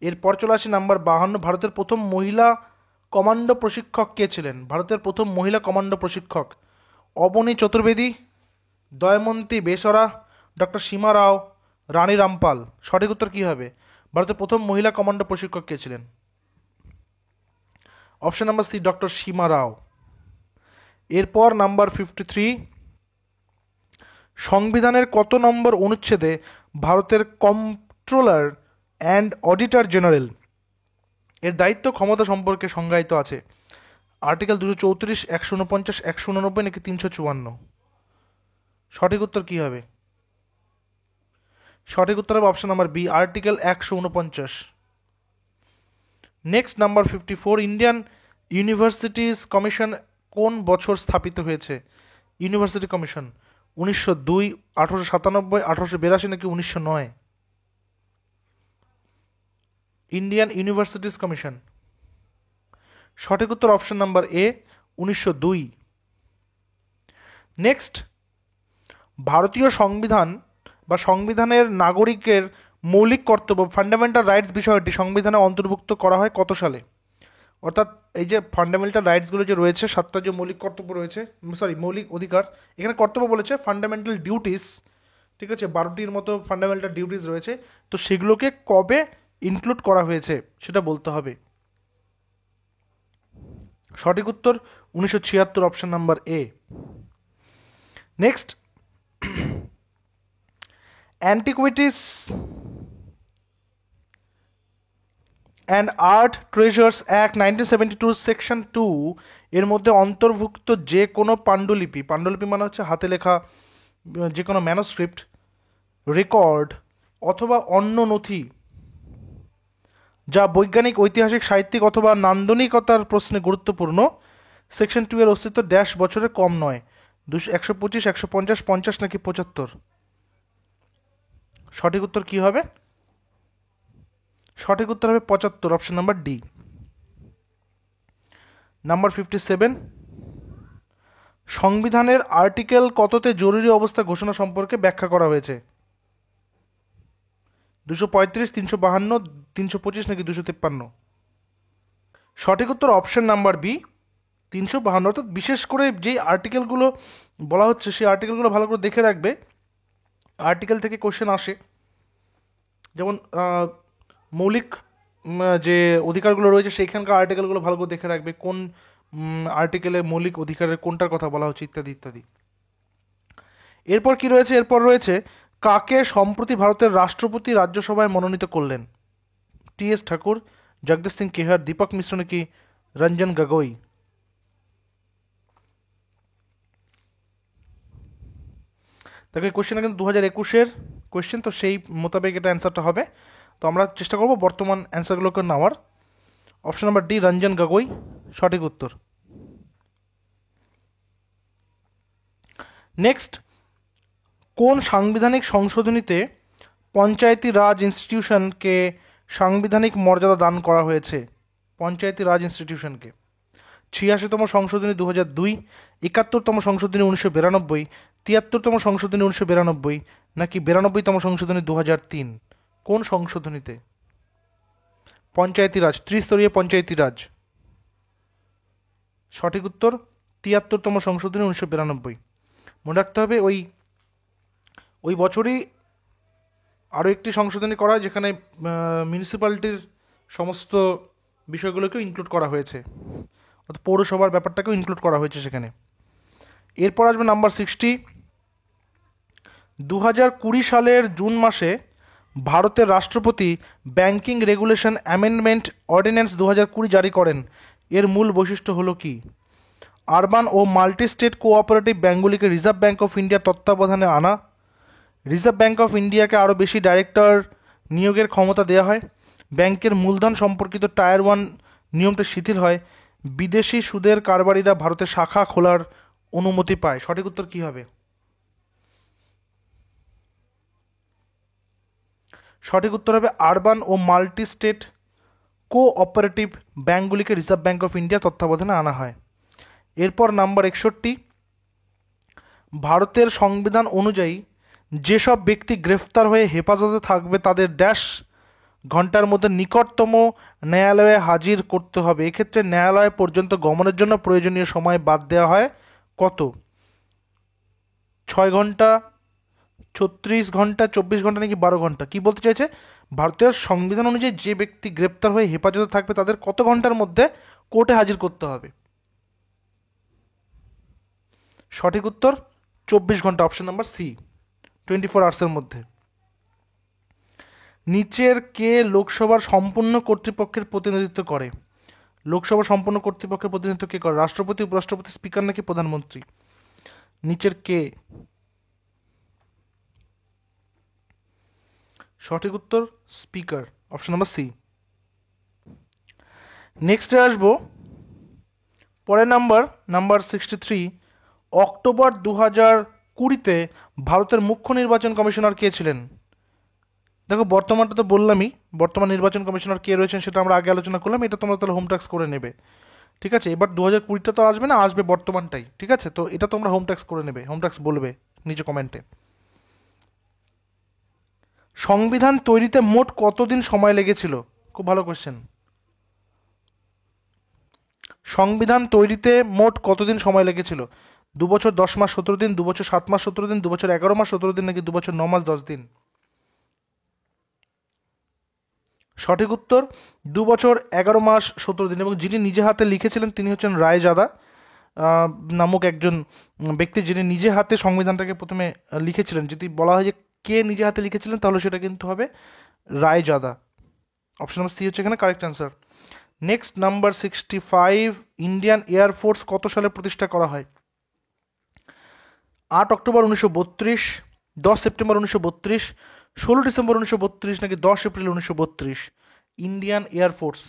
এরপর চলে আসে নাম্বার 52। ভারতের প্রথম মহিলা কমান্ডো প্রশিক্ষক কে ছিলেন? ভারতের প্রথম মহিলা কমান্ডো প্রশিক্ষক অবনী চতুর্বেদী, দয়মন্তী বেসরা, ডক্টর সীমা রাও, রানী রামপাল। সঠিক উত্তর কী হবে? ভারতের প্রথম মহিলা কমান্ডো প্রশিক্ষক কে ছিলেন? অপশন নাম্বার সি, ডক্টর সীমা রাও। এরপর নাম্বার 53, সংবিধানের কত নম্বর অনুচ্ছেদে ভারতের কম্পট্রোলার অ্যান্ড অডিটর জেনারেল এর দায়িত্ব ক্ষমতা সম্পর্কে সংজ্ঞায়িত আছে? আর্টিকেল 234, 149, 189 নাকি 354? সঠিক উত্তর কী হবে? সঠিক উত্তর হবে option number B, article 149। Next number 54, Indian universities commission কোন বছর স্থাপিত হয়েছে? ইউনিভার্সিটি কমিশন 1902, 1897, 1882 নাকি 1909? Indian universities commission. সঠিক উত্তর অপশন নাম্বার এ, 1902। নেক্সট, ভারতীয় সংবিধান বা সংবিধানের নাগরিকের মৌলিক কর্তব্য ফান্ডামেন্টাল রাইটস বিষয়টি সংবিধানে অন্তর্ভুক্ত করা হয় কত সালে? অর্থাৎ এই যে ফান্ডামেন্টাল রাইটসগুলো যে রয়েছে, 7টা যে মৌলিক কর্তব্য রয়েছে, সরি মৌলিক অধিকার, এখানে কর্তব্য বলেছে ফান্ডামেন্টাল ডিউটিস, ঠিক আছে, 12টির মতো ফান্ডামেন্টাল ডিউটিস রয়েছে, তো সেগুলোকে কবে ইনক্লুড করা হয়েছে সেটা বলতে হবে। সঠিক উত্তর 1976, option number A. Next, antiquities and art treasures act 1972 section 2 এর মধ্যে অন্তর্ভুক্ত যে কোনো পাণ্ডুলিপি, পাণ্ডুলিপি মানে হচ্ছে হাতে লেখা যে কোনো ম্যানোস্ক্রিপ্ট, রেকর্ড অথবা অন্য নথি যা বৈজ্ঞানিক, ঐতিহাসিক, সাহিত্যিক অথবা নান্দনিকতার প্রশ্নে গুরুত্বপূর্ণ, সেকশন 2 এর অস্তিত্ব ড্যাশ বছরে কম নয়, 125, 150, 50 নাকি 75? সঠিক উত্তর কী হবে? সঠিক উত্তর হবে 75, অপশন নাম্বার ডি। নাম্বার 57, সংবিধানের আর্টিকেল কততে জরুরি অবস্থা ঘোষণা সম্পর্কে ব্যাখ্যা করা হয়েছে? 235, 352, 325 নাকি 253? সঠিক উত্তর অপশন নাম্বার বি, 352। অর্থাৎ বিশেষ করে যেই আর্টিকেলগুলো বলা হচ্ছে সেই আর্টিকেলগুলো ভালো করে দেখে রাখবে, আর্টিকেল থেকে কোশ্চেন আসে। যেমন মৌলিক যে অধিকারগুলো রয়েছে সেইখানকার আর্টিকেলগুলো ভালো করে দেখে রাখবে, কোন আর্টিকেলে মৌলিক অধিকারের কোনটার কথা বলা হচ্ছে, ইত্যাদি ইত্যাদি। এরপর কি রয়েছে? এরপর রয়েছে কাকে সম্প্রতি ভারতের রাষ্ট্রপতি রাজ্যসভায় মনোনীত করলেন? টি.এস. ঠাকুর, জগদীশ সিং কেহার, দীপক মিশ্র নাকি রঞ্জন গগৈ? দেখো এই কোশ্চেনটা কিন্তু 2021-এর কোশ্চেন, তো সেই মোতাবেক এটা অ্যান্সারটা হবে। তো আমরা চেষ্টা করব বর্তমান অ্যান্সারগুলোকে নেওয়ার। Option number D, Ranjan Gogoi সঠিক উত্তর। নেক্সট, কোন সাংবিধানিক সংশোধনীতে পঞ্চায়েতি রাজ ইনস্টিটিউশনকে সাংবিধানিক মর্যাদা দান করা হয়েছে? পঞ্চায়েতি রাজ ইনস্টিটিউশনকে 86তম সংশোধনী 2002, 71তম সংশোধনী 1992, 73তম সংশোধনী 1992 নাকি 92তম সংশোধনী 2003? কোন সংশোধনীতে? পঞ্চায়েতি রাজ, ত্রিস্তরীয় পঞ্চায়েতি রাজ। সঠিক উত্তর 73তম সংশোধনী 1992। মনে রাখতে হবে ওই বছরই আরও একটি সংশোধনী করা হয় যেখানে মিউনিসিপ্যালিটির সমস্ত বিষয়গুলোকেও ইনক্লুড করা হয়েছে, অর্থাৎ পৌরসভার ব্যাপারটাকেও ইনক্লুড করা হয়েছে সেখানে। এরপর আসবে নাম্বার 60, 2020 সালের জুন মাসে ভারতের রাষ্ট্রপতি ব্যাংকিং রেগুলেশন অ্যামেন্ডমেন্ট অর্ডিন্যান্স 2020 জারি করেন। এর মূল বৈশিষ্ট্য হলো কি? আরবান ও মাল্টি স্টেট কোঅপারেটিভ ব্যাঙ্কগুলিকে রিজার্ভ ব্যাঙ্ক অফ ইন্ডিয়ার তত্ত্বাবধানে আনা, রিজার্ভ ব্যাঙ্ক অফ ইন্ডিয়াকে আরও বেশি ডাইরেক্টর নিয়োগের ক্ষমতা দেওয়া হয়, ব্যাংকের মূলধন সম্পর্কিত টায়ার 1 নিয়মটি শিথিল হয়, বিদেশি সুদের কারবারিরা ভারতে শাখা খোলার অনুমতি পায়। সঠিক উত্তর কী হবে? সঠিক উত্তর হবে আরবান ও মাল্টি স্টেট কোঅপারেটিভ ব্যাঙ্কগুলিকে রিজার্ভ ব্যাঙ্ক অফ ইন্ডিয়ার তত্ত্বাবধানে আনা হয়। এরপর নাম্বার 61, ভারতের সংবিধান অনুযায়ী যেসব ব্যক্তি গ্রেফতার হয়ে হেফাজতে থাকবে তাদের ড্যাশ ঘন্টার মধ্যে নিকটতম ন্যায়ালয়ে হাজির করতে হবে। এক্ষেত্রে ন্যায়ালয় পর্যন্ত গমনের জন্য প্রয়োজনীয় সময় বাদ দেওয়া হয় কত? 6 ঘন্টা, 36 ঘন্টা, 24 ঘন্টা নাকি 12 ঘন্টা? কি বলতে চাইছে? ভারতীয় সংবিধান অনুযায়ী যে ব্যক্তি গ্রেপ্তার হয়ে হেফাজতে থাকবে তাদের কত ঘন্টার মধ্যে কোর্টে হাজির করতে হবে? সঠিক উত্তর 24 ঘন্টা, অপশন নাম্বার সি, 24 আওয়ার্সের মধ্যে। নিচের কে লোকসভার সম্পূর্ণ কর্তৃপক্ষের প্রতিনিধিত্ব করে? লোকসভা সম্পূর্ণ কর্তৃপক্ষের প্রতিনিধিত্ব কে করে? রাষ্ট্রপতি, উপরাষ্ট্রপতি, স্পিকার নাকি প্রধানমন্ত্রী? নিচের কে? সঠিক উত্তর স্পিকার, অপশন নাম্বার সি। নেক্সটে আসবো পরের নাম্বার 63। অক্টোবর 2020-তে ভারতের মুখ্য নির্বাচন কমিশনার কে ছিলেন? দেখো বর্তমানটা তো বললামই, বর্তমান নির্বাচন কমিশনার কে রয়েছেন সেটা আমরা আগে আলোচনা করলাম, এটা তোমরা তাহলে হোম টাস্ক করে নেবে। ঠিক আছে, এবার 2020টা তো আসবে না, আসবে বর্তমানটাই। ঠিক আছে, তো এটা তোমরা হোম টাস্ক করে নেবে, হোম টাস্ক বলবে নিচে কমেন্টে। সংবিধান তৈরিতে মোট কতদিন সময় লেগেছিল? খুব ভালো কোশ্চেন। সংবিধান তৈরিতে মোট কতদিন সময় লেগেছিল? 2 বছর 10 মাস 17 দিন, 2 বছর 7 মাস 17 দিন, 2 বছর 11 মাস 17 দিন নাকি 2 বছর 9 মাস 10 দিন? সঠিক উত্তর 2 বছর 11 মাস 17 দিন। এবং যিনি নিজে হাতে লিখেছিলেন তিনি হচ্ছেন রায়জাদা নামক একজন ব্যক্তি, যিনি নিজে হাতে সংবিধানটাকে প্রথমে লিখেছিলেন। যদি বলা হয় যে কে নিজে হাতে লিখেছিলেন তাহলে সেটা কিন্তু হবে রায়জাদা। অপশন নাম্বার সি হচ্ছে এখানে correct answer. Next number 65। Indian air force কত সালে প্রতিষ্ঠা করা হয়? 8 অক্টোবর 1932, 10 সেপ্টেম্বর 1932, 16 ডিসেম্বর 1932 নাকি 10 এপ্রিল 1932? Indian air force.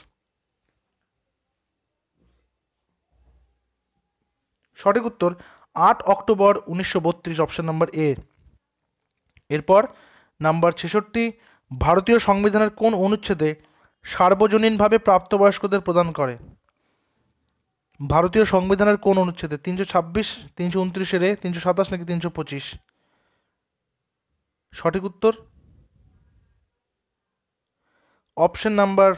সঠিক উত্তর 8 অক্টোবর 1932, অপশন নাম্বার এ। এরপর নাম্বার 66। ভারতীয় সংবিধানের কোন অনুচ্ছেদে সার্বজনীনভাবে প্রাপ্তবয়স্কদের প্রদান করে? ভারতীয় সংবিধানের কোন অনুচ্ছেদে? 326, 329 327 নাকি 325? সঠিক উত্তর অপশন নাম্বার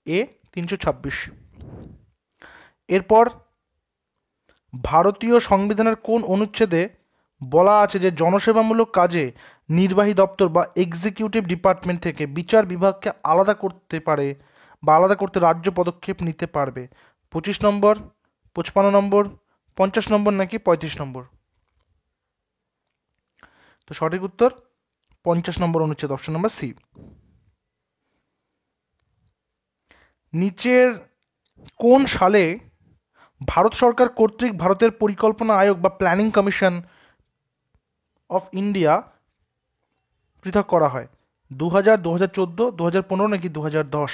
এ, 326। এরপর ভারতীয় সংবিধানের কোন অনুচ্ছেদে বলা আছে যে জনসেবামূলক কাজে নির্বাহী দপ্তর বা এক্সিকিউটিভ ডিপার্টমেন্ট থেকে বিচার বিভাগকে আলাদা করতে পারে বা আলাদা করতে রাজ্য পদক্ষেপ নিতে পারবে? 25 নম্বর, 55 নম্বর, 50 নম্বর নাকি 35 নম্বর? তো সঠিক উত্তর 50 নম্বর অনুচ্ছেদ, অপশন নাম্বার সি। নিচের কোন সালে ভারত সরকার কর্তৃক ভারতের পরিকল্পনা আয়োগ বা প্ল্যানিং কমিশন অফ ইন্ডিয়া পৃথক করা হয়? 2000, 2014, 2015 নাকি 2010?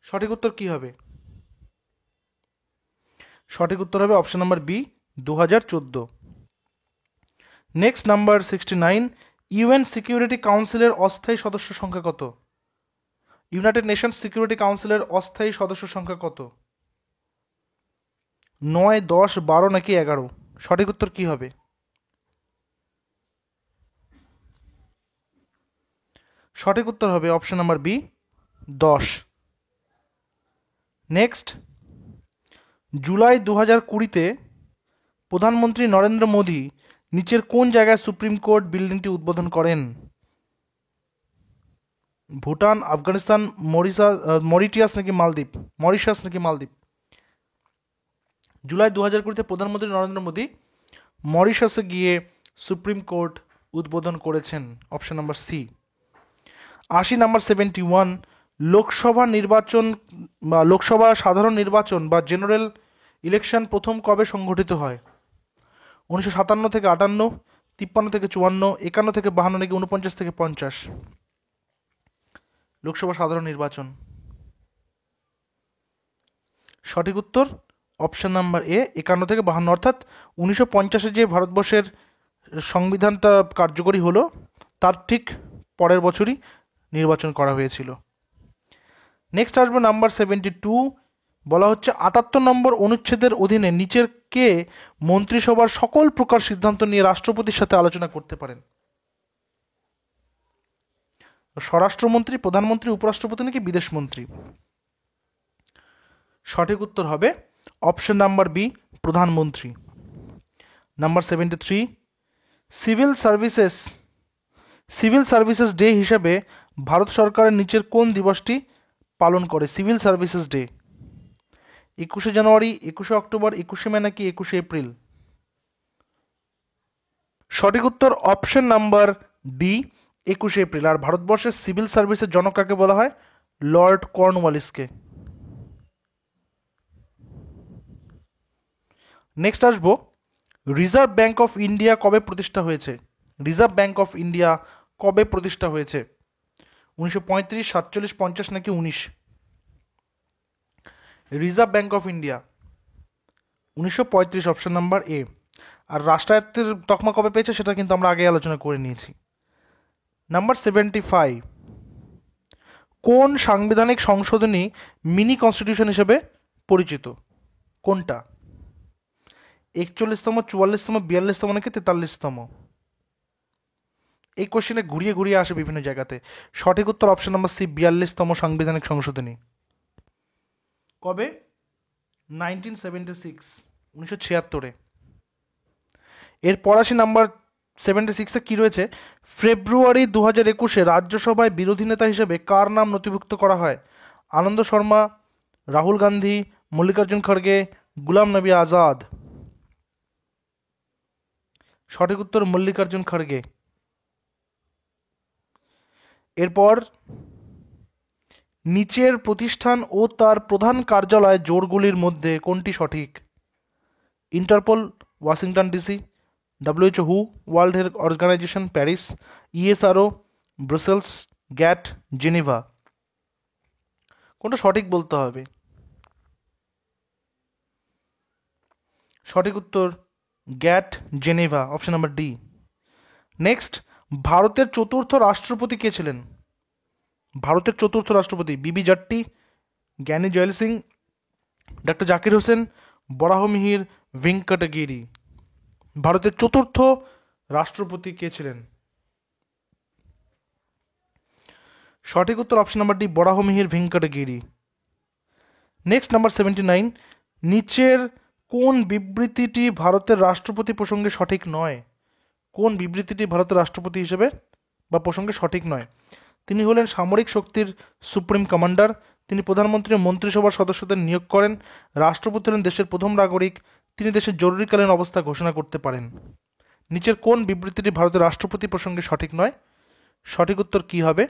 সঠিক উত্তর কি হবে? সঠিক উত্তর হবে option number B, 2014। Next number 69। UN security কাউন্সিলের অস্থায়ী সদস্য সংখ্যা কত? ইউনাইটেড নেশনস সিকিউরিটি কাউন্সিলের অস্থায়ী সদস্য সংখ্যা কত? 9, 10, 12 নাকি 11? সঠিক উত্তর কি হবে? সঠিক উত্তর হবে option number B, 10। Next, July 2020-তে প্রধানমন্ত্রী নরেন্দ্র মোদী নিচের কোন জায়গায় সুপ্রিম কোর্ট বিল্ডিংটি উদ্বোধন করেন? ভুটান, আফগানিস্তান, মরিশাস নাকি মালদ্বীপ? জুলাই 2020-তে প্রধানমন্ত্রী নরেন্দ্র মোদী মরিশাসে গিয়ে সুপ্রিম কোর্ট উদ্বোধন করেছেন, option number C. 80 number 71। Lok Sabha নির্বাচন বা লোকসভা সাধারণ নির্বাচন বা জেনারেল ইলেকশন প্রথম কবে সংগঠিত হয়? 1957 থেকে 58, 53 থেকে 54, 51 থেকে 52 নাকি 49 থেকে 50? লোকসভা সাধারণ নির্বাচন। সঠিক উত্তর অপশন নাম্বার এ, 51 থেকে 52, অর্থাৎ 1950-এ যে ভারতবর্ষের সংবিধানটা কার্যকরী হলো তার ঠিক পরের বছরই নির্বাচন করা হয়েছিল। নেক্সট আসবে নাম্বার 72। বলা হচ্ছে 78 নম্বর অনুচ্ছেদের অধীনে নিচের কে মন্ত্রিসভার সকল প্রকার সিদ্ধান্ত নিয়ে রাষ্ট্রপতির সাথে আলোচনা করতে পারেন? স্বরাষ্ট্রমন্ত্রী, প্রধানমন্ত্রী, উপরাষ্ট্রপতি নাকি বিদেশমন্ত্রী? সঠিক উত্তর হবে অপশন নাম্বার বি, প্রধানমন্ত্রী। Number 73, civil services civil services day হিসাবে ভারত সরকারের নিচের কোন দিবসটি পালন করে? সিভিল সার্ভিসেস ডে 21শে জানুয়ারি, 21শে অক্টোবর, 21শে মে নাকি 21শে এপ্রিল? সঠিক উত্তর অপশন নাম্বার ডি, 21শে এপ্রিল। আর ভারতবর্ষের সিভিল সার্ভিসের জনক কাকে বলা হয়? লর্ড কর্নওয়ালিসকে। নেক্সট আসবো, রিজার্ভ ব্যাঙ্ক অফ ইন্ডিয়া কবে প্রতিষ্ঠা হয়েছে? রিজার্ভ ব্যাঙ্ক অফ ইন্ডিয়া কবে প্রতিষ্ঠা হয়েছে? 1935, 47, 50 নাকি 19? Reserve Bank of India 1935, option number A. আর রাষ্ট্রায়ত্তের তকমা কবে পেয়েছে সেটা কিন্তু আমরা আগে আলোচনা করে নিয়েছি। নাম্বার 75, কোন সাংবিধানিক সংশোধনী মিনি কনস্টিটিউশন হিসেবে পরিচিত? কোনটা? 41তম, 44তম, 42তম নাকি 43তম? এই কোশ্চেনে ঘুরিয়ে ঘুরিয়ে আসে বিভিন্ন জায়গাতে। সঠিক উত্তর অপশন নাম্বার সি, 42তম সাংবিধানিক সংশোধনী। কবে? 1976, 1976-এ। এরপর আসি নাম্বার 76-এ কি রয়েছে? ফেব্রুয়ারি 2021-এ রাজ্যসভায় বিরোধী নেতা হিসেবে কার নাম নথিভুক্ত করা হয়? আনন্দ শর্মা, রাহুল গান্ধী, মল্লিকার্জুন খড়গে, গুলাম নবী আজাদ? সঠিক উত্তর মল্লিকার্জুন খড়গে। এরপর, নিচের প্রতিষ্ঠান ও তার প্রধান কার্যালয় জোড়গুলির মধ্যে কোনটি সঠিক? ইন্টারপোল, ওয়াশিংটন ডিসি, WHO, হু, World Health Organization, Paris, ESRO, Brussels, GATT, Geneva? কোনটা সঠিক বলতে হবে? সঠিক উত্তর GATT, Geneva, option number D. Next, ভারতের চতুর্থ রাষ্ট্রপতি কে ছিলেন? ভারতের চতুর্থ রাষ্ট্রপতি বিবি জাট্টি, জ্ঞানী জয়েল সিং, ডক্টর জাকির হোসেন, বরাহমিহির ভেঙ্কটগিরি? ভারতের চতুর্থ রাষ্ট্রপতি কে ছিলেন? সঠিক উত্তর option number D, Varahamihira Venkatagiri. Next, number 79, নিচের কোন বিবৃতিটি ভারতের রাষ্ট্রপতি প্রসঙ্গে সঠিক নয়? কোন বিবৃতিটি ভারতের রাষ্ট্রপতি হিসেবে বা প্রসঙ্গে সঠিক নয়? তিনি হলেন সামরিক শক্তির সুপ্রিম কমান্ডার, তিনি প্রধানমন্ত্রী ও মন্ত্রিসভার সদস্যদের নিয়োগ করেন, রাষ্ট্রপতি হলেন দেশের প্রথম নাগরিক, তিনি দেশের জরুরিকালীন অবস্থা ঘোষণা করতে পারেন। নিচের কোন বিবৃতিটি ভারতের রাষ্ট্রপতি প্রসঙ্গে সঠিক নয়? সঠিক উত্তর কি হবে?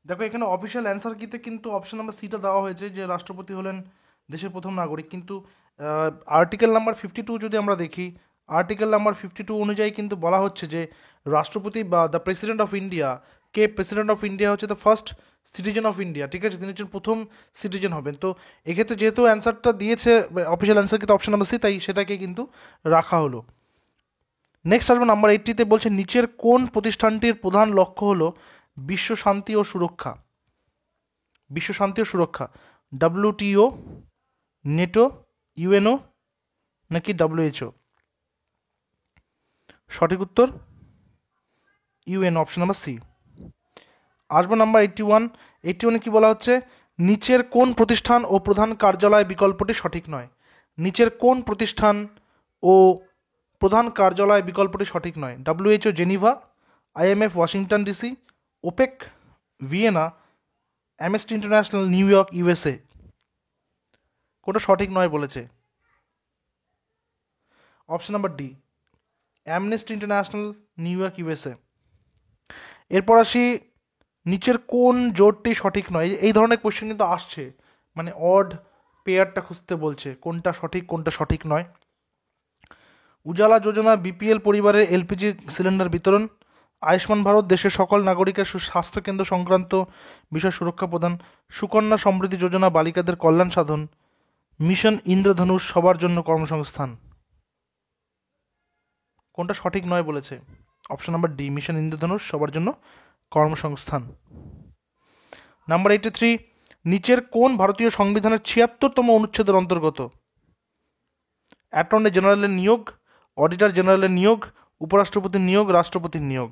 দেখো, এখানে অফিসিয়াল অ্যান্সার কিতে কিন্তু অপশন নাম্বার সিটা দেওয়া হয়েছে যে রাষ্ট্রপতি হলেন দেশের প্রথম নাগরিক, কিন্তু আর্টিকেল নাম্বার 52 যদি আমরা দেখি, আর্টিকেল নাম্বার 52 অনুযায়ী কিন্তু বলা হচ্ছে যে রাষ্ট্রপতি বা দ্য প্রেসিডেন্ট অফ ইন্ডিয়া, কে প্রেসিডেন্ট অফ ইন্ডিয়া হচ্ছে the first citizen of India, ঠিক আছে? তিনি হচ্ছেন প্রথম সিটিজেন হবেন। তো এক্ষেত্রে যেহেতু অ্যান্সারটা দিয়েছে অফিসিয়াল অ্যান্সার কিন্তু অপশন নাম্বার সি, তাই সেটাকে কিন্তু রাখা হলো। নেক্সট আসবে নাম্বার 80-তে, বলছে নিচের কোন প্রতিষ্ঠানটির প্রধান লক্ষ্য হলো বিশ্ব শান্তি ও সুরক্ষা? বিশ্ব শান্তি ও সুরক্ষা, WTO, নেটো, UNO নাকি WHO? সঠিক উত্তর UN, অপশন নাম্বার সি। আসবো নাম্বার 81। 81-এ কি বলা হচ্ছে? নিচের কোন প্রতিষ্ঠান ও প্রধান কার্যালয় বিকল্পটি সঠিক নয়? নিচের কোন প্রতিষ্ঠান ও প্রধান কার্যালয় বিকল্পটি সঠিক নয়? WHO, Geneva, IMF, Washington DC, OPEC, Vienna, Amnesty International, New York, USA? কোনটা সঠিক নয় বলেছে? Option number D, Amnesty International, New York, USA। এরপর আসি, নিচের কোন জোটটি সঠিক নয়? এই ধরনের কোয়েশ্চেন কিন্তু আসছে, মানে অড পেয়ারটা খুঁজতে বলছে, কোনটা সঠিক কোনটা সঠিক নয়। উজালা যোজনা, BPL পরিবারের LPG সিলিন্ডার বিতরণ, আয়ুষ্মান ভারত দেশের সকল নাগরিকের স্বাস্থ্যকেন্দ্র সংক্রান্ত বিষয় সুরক্ষা প্রদান, সুকন্যা সমৃদ্ধি যোজনা বালিকাদের কল্যাণ সাধন, মিশন ইন্দ্রধনুষ সবার জন্য কর্মসংস্থান? কোনটা সঠিক নয় বলেছে? অপশন নাম্বার ডি, মিশন ইন্দ্রধনুষ সবার জন্য কর্মসংস্থান। নাম্বার 83, নিচের কোন ভারতীয় সংবিধানের 76তম অনুচ্ছেদের অন্তর্গত? অ্যাটর্নি জেনারেলের নিয়োগ, অডিটর জেনারেলের নিয়োগ, উপরাষ্ট্রপতির নিয়োগ, রাষ্ট্রপতির নিয়োগ।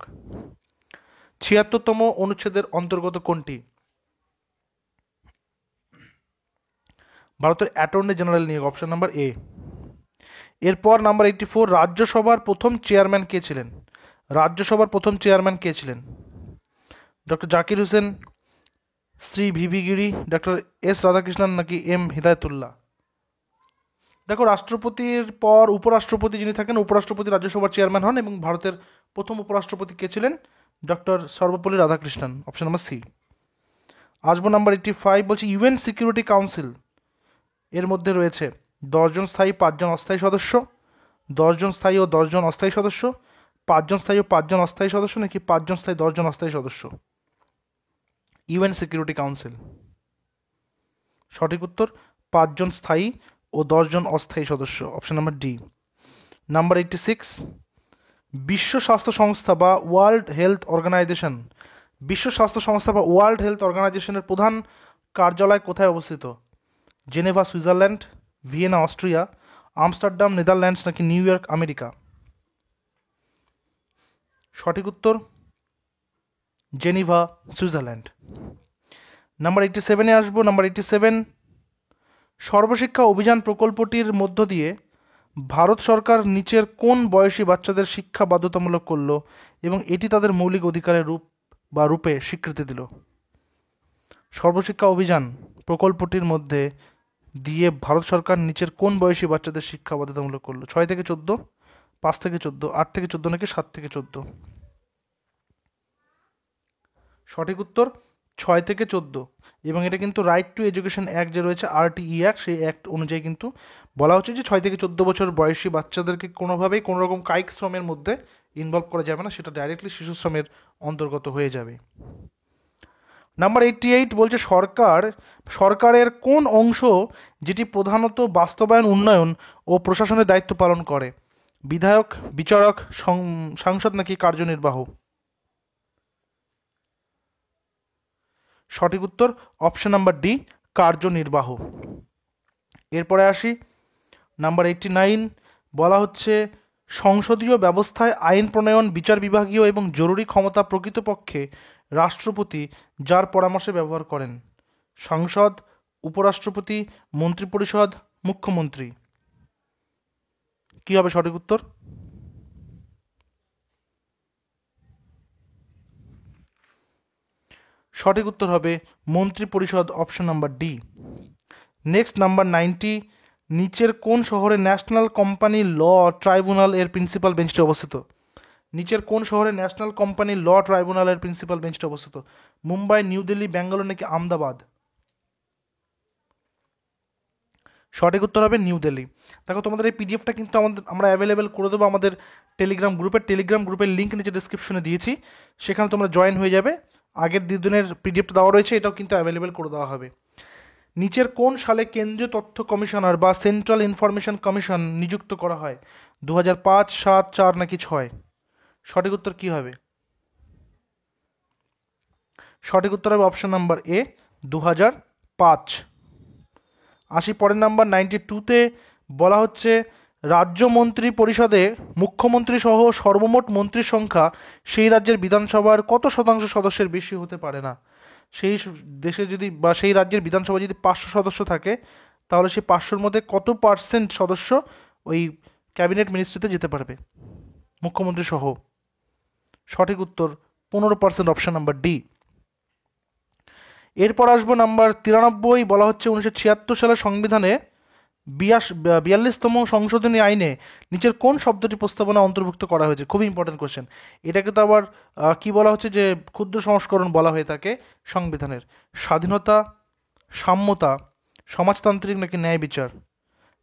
76তম অনুচ্ছেদের অন্তর্গত কোনটি? ভারতের অ্যাটর্নি জেনারেল নিয়োগ, অপশন নাম্বার এ। এরপর নাম্বার 84, রাজ্যসভার প্রথম চেয়ারম্যান কে ছিলেন? রাজ্যসভার প্রথম চেয়ারম্যান কে ছিলেন? ডক্টর জাকির হোসেন, শ্রী ভিভি গিরি, ডক্টর এস রাধাকৃষ্ণন নাকি এম হিদায়তুল্লাহ? দেখো, রাষ্ট্রপতির পর উপরাষ্ট্রপতি যিনি থাকেন, উপরাষ্ট্রপতি রাজ্যসভার চেয়ারম্যান হন, এবং ভারতের প্রথম উপরাষ্ট্রপতি কে ছিলেন? Doctor Sarvepalli Radhakrishnan, option number C. আসবো নাম্বার 85, বলছি ইউএন সিকিউরিটি কাউন্সিল এর মধ্যে রয়েছে 10 জন স্থায়ী, 5 জন অস্থায়ী সদস্য, 10 জন স্থায়ী ও 10 জন অস্থায়ী সদস্য, 5 জন স্থায়ী ও 5 জন অস্থায়ী সদস্য, নাকি 5 জন স্থায়ী 10 জন অস্থায়ী সদস্য? ইউএন সিকিউরিটি কাউন্সিল, সঠিক উত্তর 5 জন স্থায়ী ও 10 জন অস্থায়ী সদস্য, অপশন নাম্বার ডি। নাম্বার 86, বিশ্ব স্বাস্থ্য সংস্থা বা ওয়ার্ল্ড হেলথ অর্গানাইজেশন, বিশ্ব স্বাস্থ্য সংস্থা বা ওয়ার্ল্ড হেলথ অর্গানাইজেশনের প্রধান কার্যালয় কোথায় অবস্থিত? Geneva Switzerland, Vienna Austria, Amsterdam Netherlands, নাকি নিউ ইয়র্ক আমেরিকা? সঠিক উত্তর জেনিভা সুইজারল্যান্ড। নাম্বার 87-এ আসবো। নাম্বার 87, সর্বশিক্ষা অভিযান প্রকল্পটির মধ্য দিয়ে ভারত সরকার নিচের কোন বয়সী বাচ্চাদের শিক্ষা বাধ্যতামূলক করলো এবং এটি তাদের মৌলিক অধিকারের রূপে স্বীকৃতি দিল? সর্বশিক্ষা অভিযান প্রকল্পটির মধ্যে দিয়ে ভারত সরকার নিচের কোন বয়সী বাচ্চাদের শিক্ষা বাধ্যতামূলক করলো? 6 থেকে 14, 5 থেকে 14, 8 থেকে 14, নাকি 7 থেকে 14? সঠিক উত্তর 6 থেকে 14, এবং এটা কিন্তু রাইট টু এডুকেশন অ্যাক্ট যে রয়েছে, আরটিই অ্যাক্ট, সেই অ্যাক্ট অনুযায়ী কিন্তু বলা হচ্ছে যে 6 থেকে 14 বছর বয়সী বাচ্চাদেরকে কোনোভাবেই কোনো রকম কায়িক শ্রমের মধ্যে ইনভলভ করা যাবে না, সেটা ডাইরেক্টলি শিশু শ্রমের অন্তর্গত হয়ে যাবে। নাম্বার 88 বলছে সরকারের কোন অংশ যেটি প্রধানত বাস্তবায়ন, উন্নয়ন ও প্রশাসনের দায়িত্ব পালন করে? বিধায়ক, বিচারক, সাংসদ, নাকি কার্যনির্বাহ? সঠিক উত্তর অপশন নাম্বার ডি, কার্যনির্বাহ। এরপরে আসি নাম্বার 89, বলা হচ্ছে সংসদীয় ব্যবস্থায় আইন প্রণয়ন, বিচার বিভাগীয় এবং জরুরি ক্ষমতা প্রকৃতপক্ষে রাষ্ট্রপতি যার পরামর্শে ব্যবহার করেন? সংসদ, উপরাষ্ট্রপতি, মন্ত্রিপরিষদ, মুখ্যমন্ত্রী? কি হবে সঠিক উত্তর? সঠিক উত্তর হবে মন্ত্রিপরিষদ, option number D. Next number 90, নিচের কোন শহরে ন্যাশনাল কোম্পানি ল ট্রাইব্যুনাল এর প্রিন্সিপাল বেঞ্চটি অবস্থিত? নিচের কোন শহরে ন্যাশনাল কোম্পানি ল ট্রাইব্যুনালের প্রিন্সিপাল বেঞ্চটি অবস্থিত? মুম্বাই, নিউ দিল্লি, ব্যাঙ্গালোর, নাকি আহমেদাবাদ? সঠিক উত্তর হবে নিউ দিল্লি। দেখো, তোমাদের এই পিডিএফটা কিন্তু আমরা অ্যাভেলেবেল করে দেবো আমাদের টেলিগ্রাম গ্রুপের লিঙ্ক নিচে ডিসক্রিপশনে দিয়েছি, সেখানে তোমরা জয়েন হয়ে যাবে। আগের 2 দিনের পিডিএফটা দেওয়া রয়েছে, এটাও কিন্তু অ্যাভেলেবেল করে দেওয়া হবে। নিচের কোন সালে কেন্দ্রীয় তথ্য কমিশনার বা সেন্ট্রাল ইনফরমেশন কমিশন নিযুক্ত করা হয়? 2005, 7, 4, নাকি 6? সঠিক উত্তর কি হবে? সঠিক উত্তর হবে অপশন নাম্বার এ, 2005। আসি পরের নাম্বার 92-তে, বলা হচ্ছে রাজ্য মন্ত্রী পরিষদে মুখ্যমন্ত্রী সহ সর্বমোট মন্ত্রীর সংখ্যা সেই রাজ্যের বিধানসভার কত শতাংশ সদস্যের বেশি হতে পারে না? সেই দেশে যদি বা সেই রাজ্যের বিধানসভা যদি 500 সদস্য থাকে, তাহলে সেই 500-র মধ্যে কত পার্সেন্ট সদস্য ওই ক্যাবিনেট মিনিস্ট্রিতে যেতে পারবে মুখ্যমন্ত্রী সহ? সঠিক উত্তর 15%, অপশন নাম্বার ডি। এরপর আসবো নাম্বার 93, বলা হচ্ছে 1976 সালের সংবিধানে 42তম সংশোধনী আইনে নিচের কোন শব্দটি প্রস্তাবনা অন্তর্ভুক্ত করা হয়েছে? খুবই ইম্পর্টেন্ট কোশ্চেন। এটাকে তো আবার কি বলা হচ্ছে যে ক্ষুদ্র সংস্করণ বলা হয়ে থাকে সংবিধানের। স্বাধীনতা, সাম্যতা, সমাজতান্ত্রিক, নাকি ন্যায় বিচার?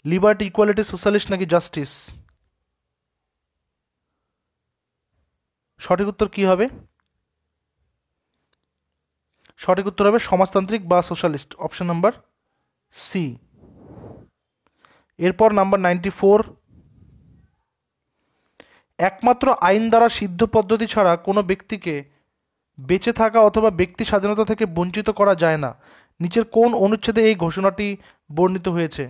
লিবার্টি, ইকুয়ালিটি, সোশ্যালিস্ট, নাকি জাস্টিস? সঠিক উত্তর কি হবে? সঠিক উত্তর হবে সমাজতান্ত্রিক বা সোশ্যালিস্ট, অপশন নাম্বার সি। এরপর নাম্বার 94, একমাত্র আইন দ্বারা সিদ্ধ পদ্ধতি ছাড়া কোনো ব্যক্তিকে বেঁচে থাকা অথবা ব্যক্তি স্বাধীনতা থেকে বঞ্চিত করা যায় না। নিচের কোন অনুচ্ছেদে এই ঘোষণাটি বর্ণিত হয়েছে?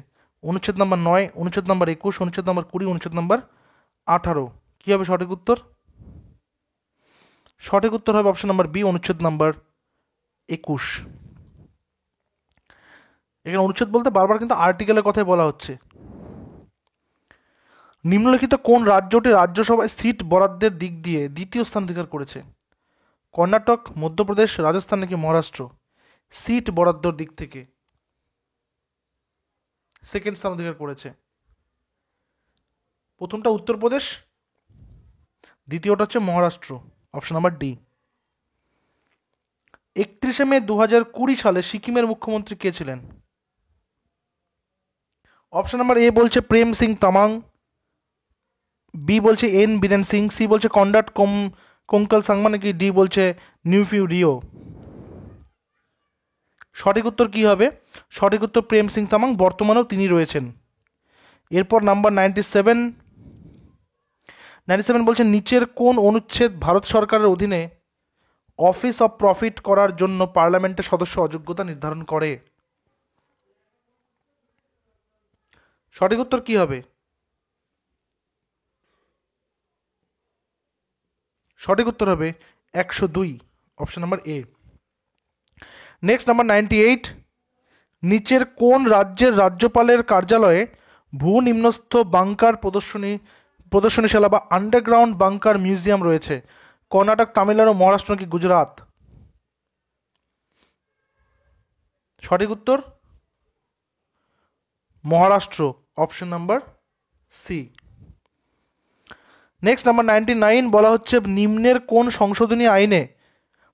অনুচ্ছেদ নাম্বার 9, অনুচ্ছেদ নাম্বার 21, অনুচ্ছেদ নাম্বার 20, অনুচ্ছেদ নাম্বার 18? কি হবে সঠিক উত্তর? সঠিক উত্তর হবে অপশন নাম্বার বি, অনুচ্ছেদ নাম্বার 21। এখানে অনুচ্ছেদ বলতে বারবার কিন্তু আর্টিকেলের কথাই বলা হচ্ছে। নিম্নলিখিত কোন রাজ্যটি রাজ্যসভায় সিট বরাদ্দের দিক দিয়ে দ্বিতীয় স্থান অধিকার করেছে? কর্ণাটক, মধ্যপ্রদেশ, রাজস্থান নাকি মহারাষ্ট্র? সিট বরাদ্দর দিক থেকে সেকেন্ড স্থান অধিকার করেছে। প্রথমটা উত্তরপ্রদেশ, দ্বিতীয়টা হচ্ছে মহারাষ্ট্র, অপশন নাম্বার ডি। 31শে মে 2020 সালে সিকিমের মুখ্যমন্ত্রী কে ছিলেন? অপশন নাম্বার এ বলছে প্রেম সিং তামাং, বি বলছে এন বীরেন সিং, সি বলছে কনরাড কোঙ্কাল সাংমা নাকি ডি বলছে নিউফিউ রিও? সঠিক উত্তর কি হবে? সঠিক উত্তর প্রেম সিং তামাং, বর্তমানেও তিনি রয়েছেন। এরপর নাম্বার 97 বলছে নিচের কোন অনুচ্ছেদ ভারত সরকারের অধীনে অফিস অফ প্রফিট করার জন্য পার্লামেন্টের সদস্য অযোগ্যতা নির্ধারণ করে? সঠিক উত্তর কি হবে? সঠিক উত্তর হবে 102, অপশন নাম্বার এ। নেক্সট নাম্বার 98, নিচের কোন রাজ্যের রাজ্যপালের কার্যালয়ে ভূনিম্নস্থ বাংকার প্রদর্শনীশালা বা আন্ডারগ্রাউন্ড বাংকার মিউজিয়াম রয়েছে? কর্ণাটক, তামিলনাড়ু, মহারাষ্ট্র নাকি গুজরাট? সঠিক উত্তর Maharashtra, option number C. Next number 99 বলা হচ্ছে নিম্নের কোন সংশোধনী আইনে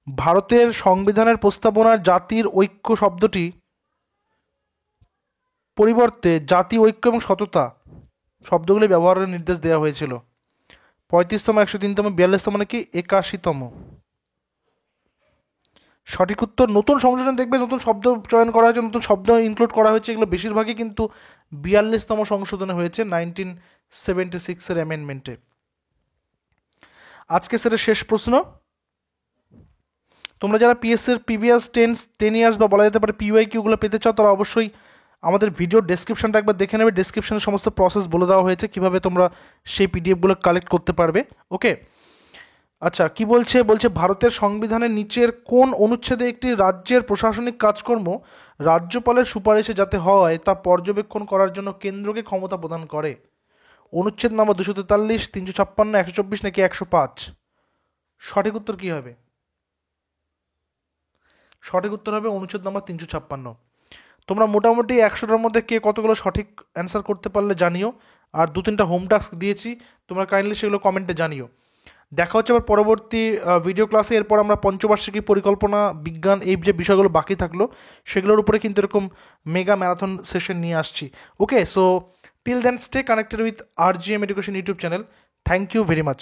ভারতের সংবিধানের প্রস্তাবনার জাতির ঐক্য শব্দটি পরিবর্তে জাতি ঐক্য এবং সততা শব্দগুলি ব্যবহারের নির্দেশ দেওয়া হয়েছিল? 35তম, 103তম, 42তম নাকি 81তম? সঠিক উত্তর নতুন সংশোধন, দেখবে নতুন শব্দ চয়ন করা হয়েছে, নতুন শব্দ ইনক্লুড করা হয়েছে, এগুলো বেশিরভাগই কিন্তু 42তম সংশোধনে হয়েছে 1976-এর অ্যামেন্ডমেন্টে। আজকে সেটা শেষ প্রশ্ন। তোমরা যারা পিএসসির প্রিভিয়াস 10 ইয়ার্স বা বলা যেতে পারে পিওয়াই কিউগুলো পেতে চাও, তারা অবশ্যই আমাদের ভিডিওর ডেসক্রিপশনটা একবার দেখে নেবে। ডেসক্রিপশনে সমস্ত প্রসেস বলে দেওয়া হয়েছে কীভাবে তোমরা সেই পিডিএফগুলো কালেক্ট করতে পারবে। ওকে, আচ্ছা কি বলছে? বলছে ভারতের সংবিধানের নিচের কোন অনুচ্ছেদে একটি রাজ্যের প্রশাসনিক কাজকর্ম রাজ্যপালের সুপারিশে যাতে হয় তা পর্যবেক্ষণ করার জন্য কেন্দ্রকে ক্ষমতা প্রদান করে? অনুচ্ছেদ নাম্বার 243, 356, 124 নাকি 105? সঠিক উত্তর কি হবে? সঠিক উত্তর হবে অনুচ্ছেদ নাম্বার 356। তোমরা মোটামুটি 100টার মধ্যে কে কতগুলো সঠিক অ্যান্সার করতে পারলে জানিও, আর 2-3টা হোম টাস্ক দিয়েছি, তোমরা কাইন্ডলি সেগুলো কমেন্টে জানিও। দেখা হচ্ছে আবার পরবর্তী ভিডিও ক্লাসে। এরপর আমরা পঞ্চবার্ষিকী পরিকল্পনা, বিজ্ঞান, এই যে বিষয়গুলো বাকি থাকলো সেগুলোর উপরে কিন্তু এরকম মেগা ম্যারাথন সেশন নিয়ে আসছি। Okay, so till then stay connected with RGM education YouTube channel. Thank you very much.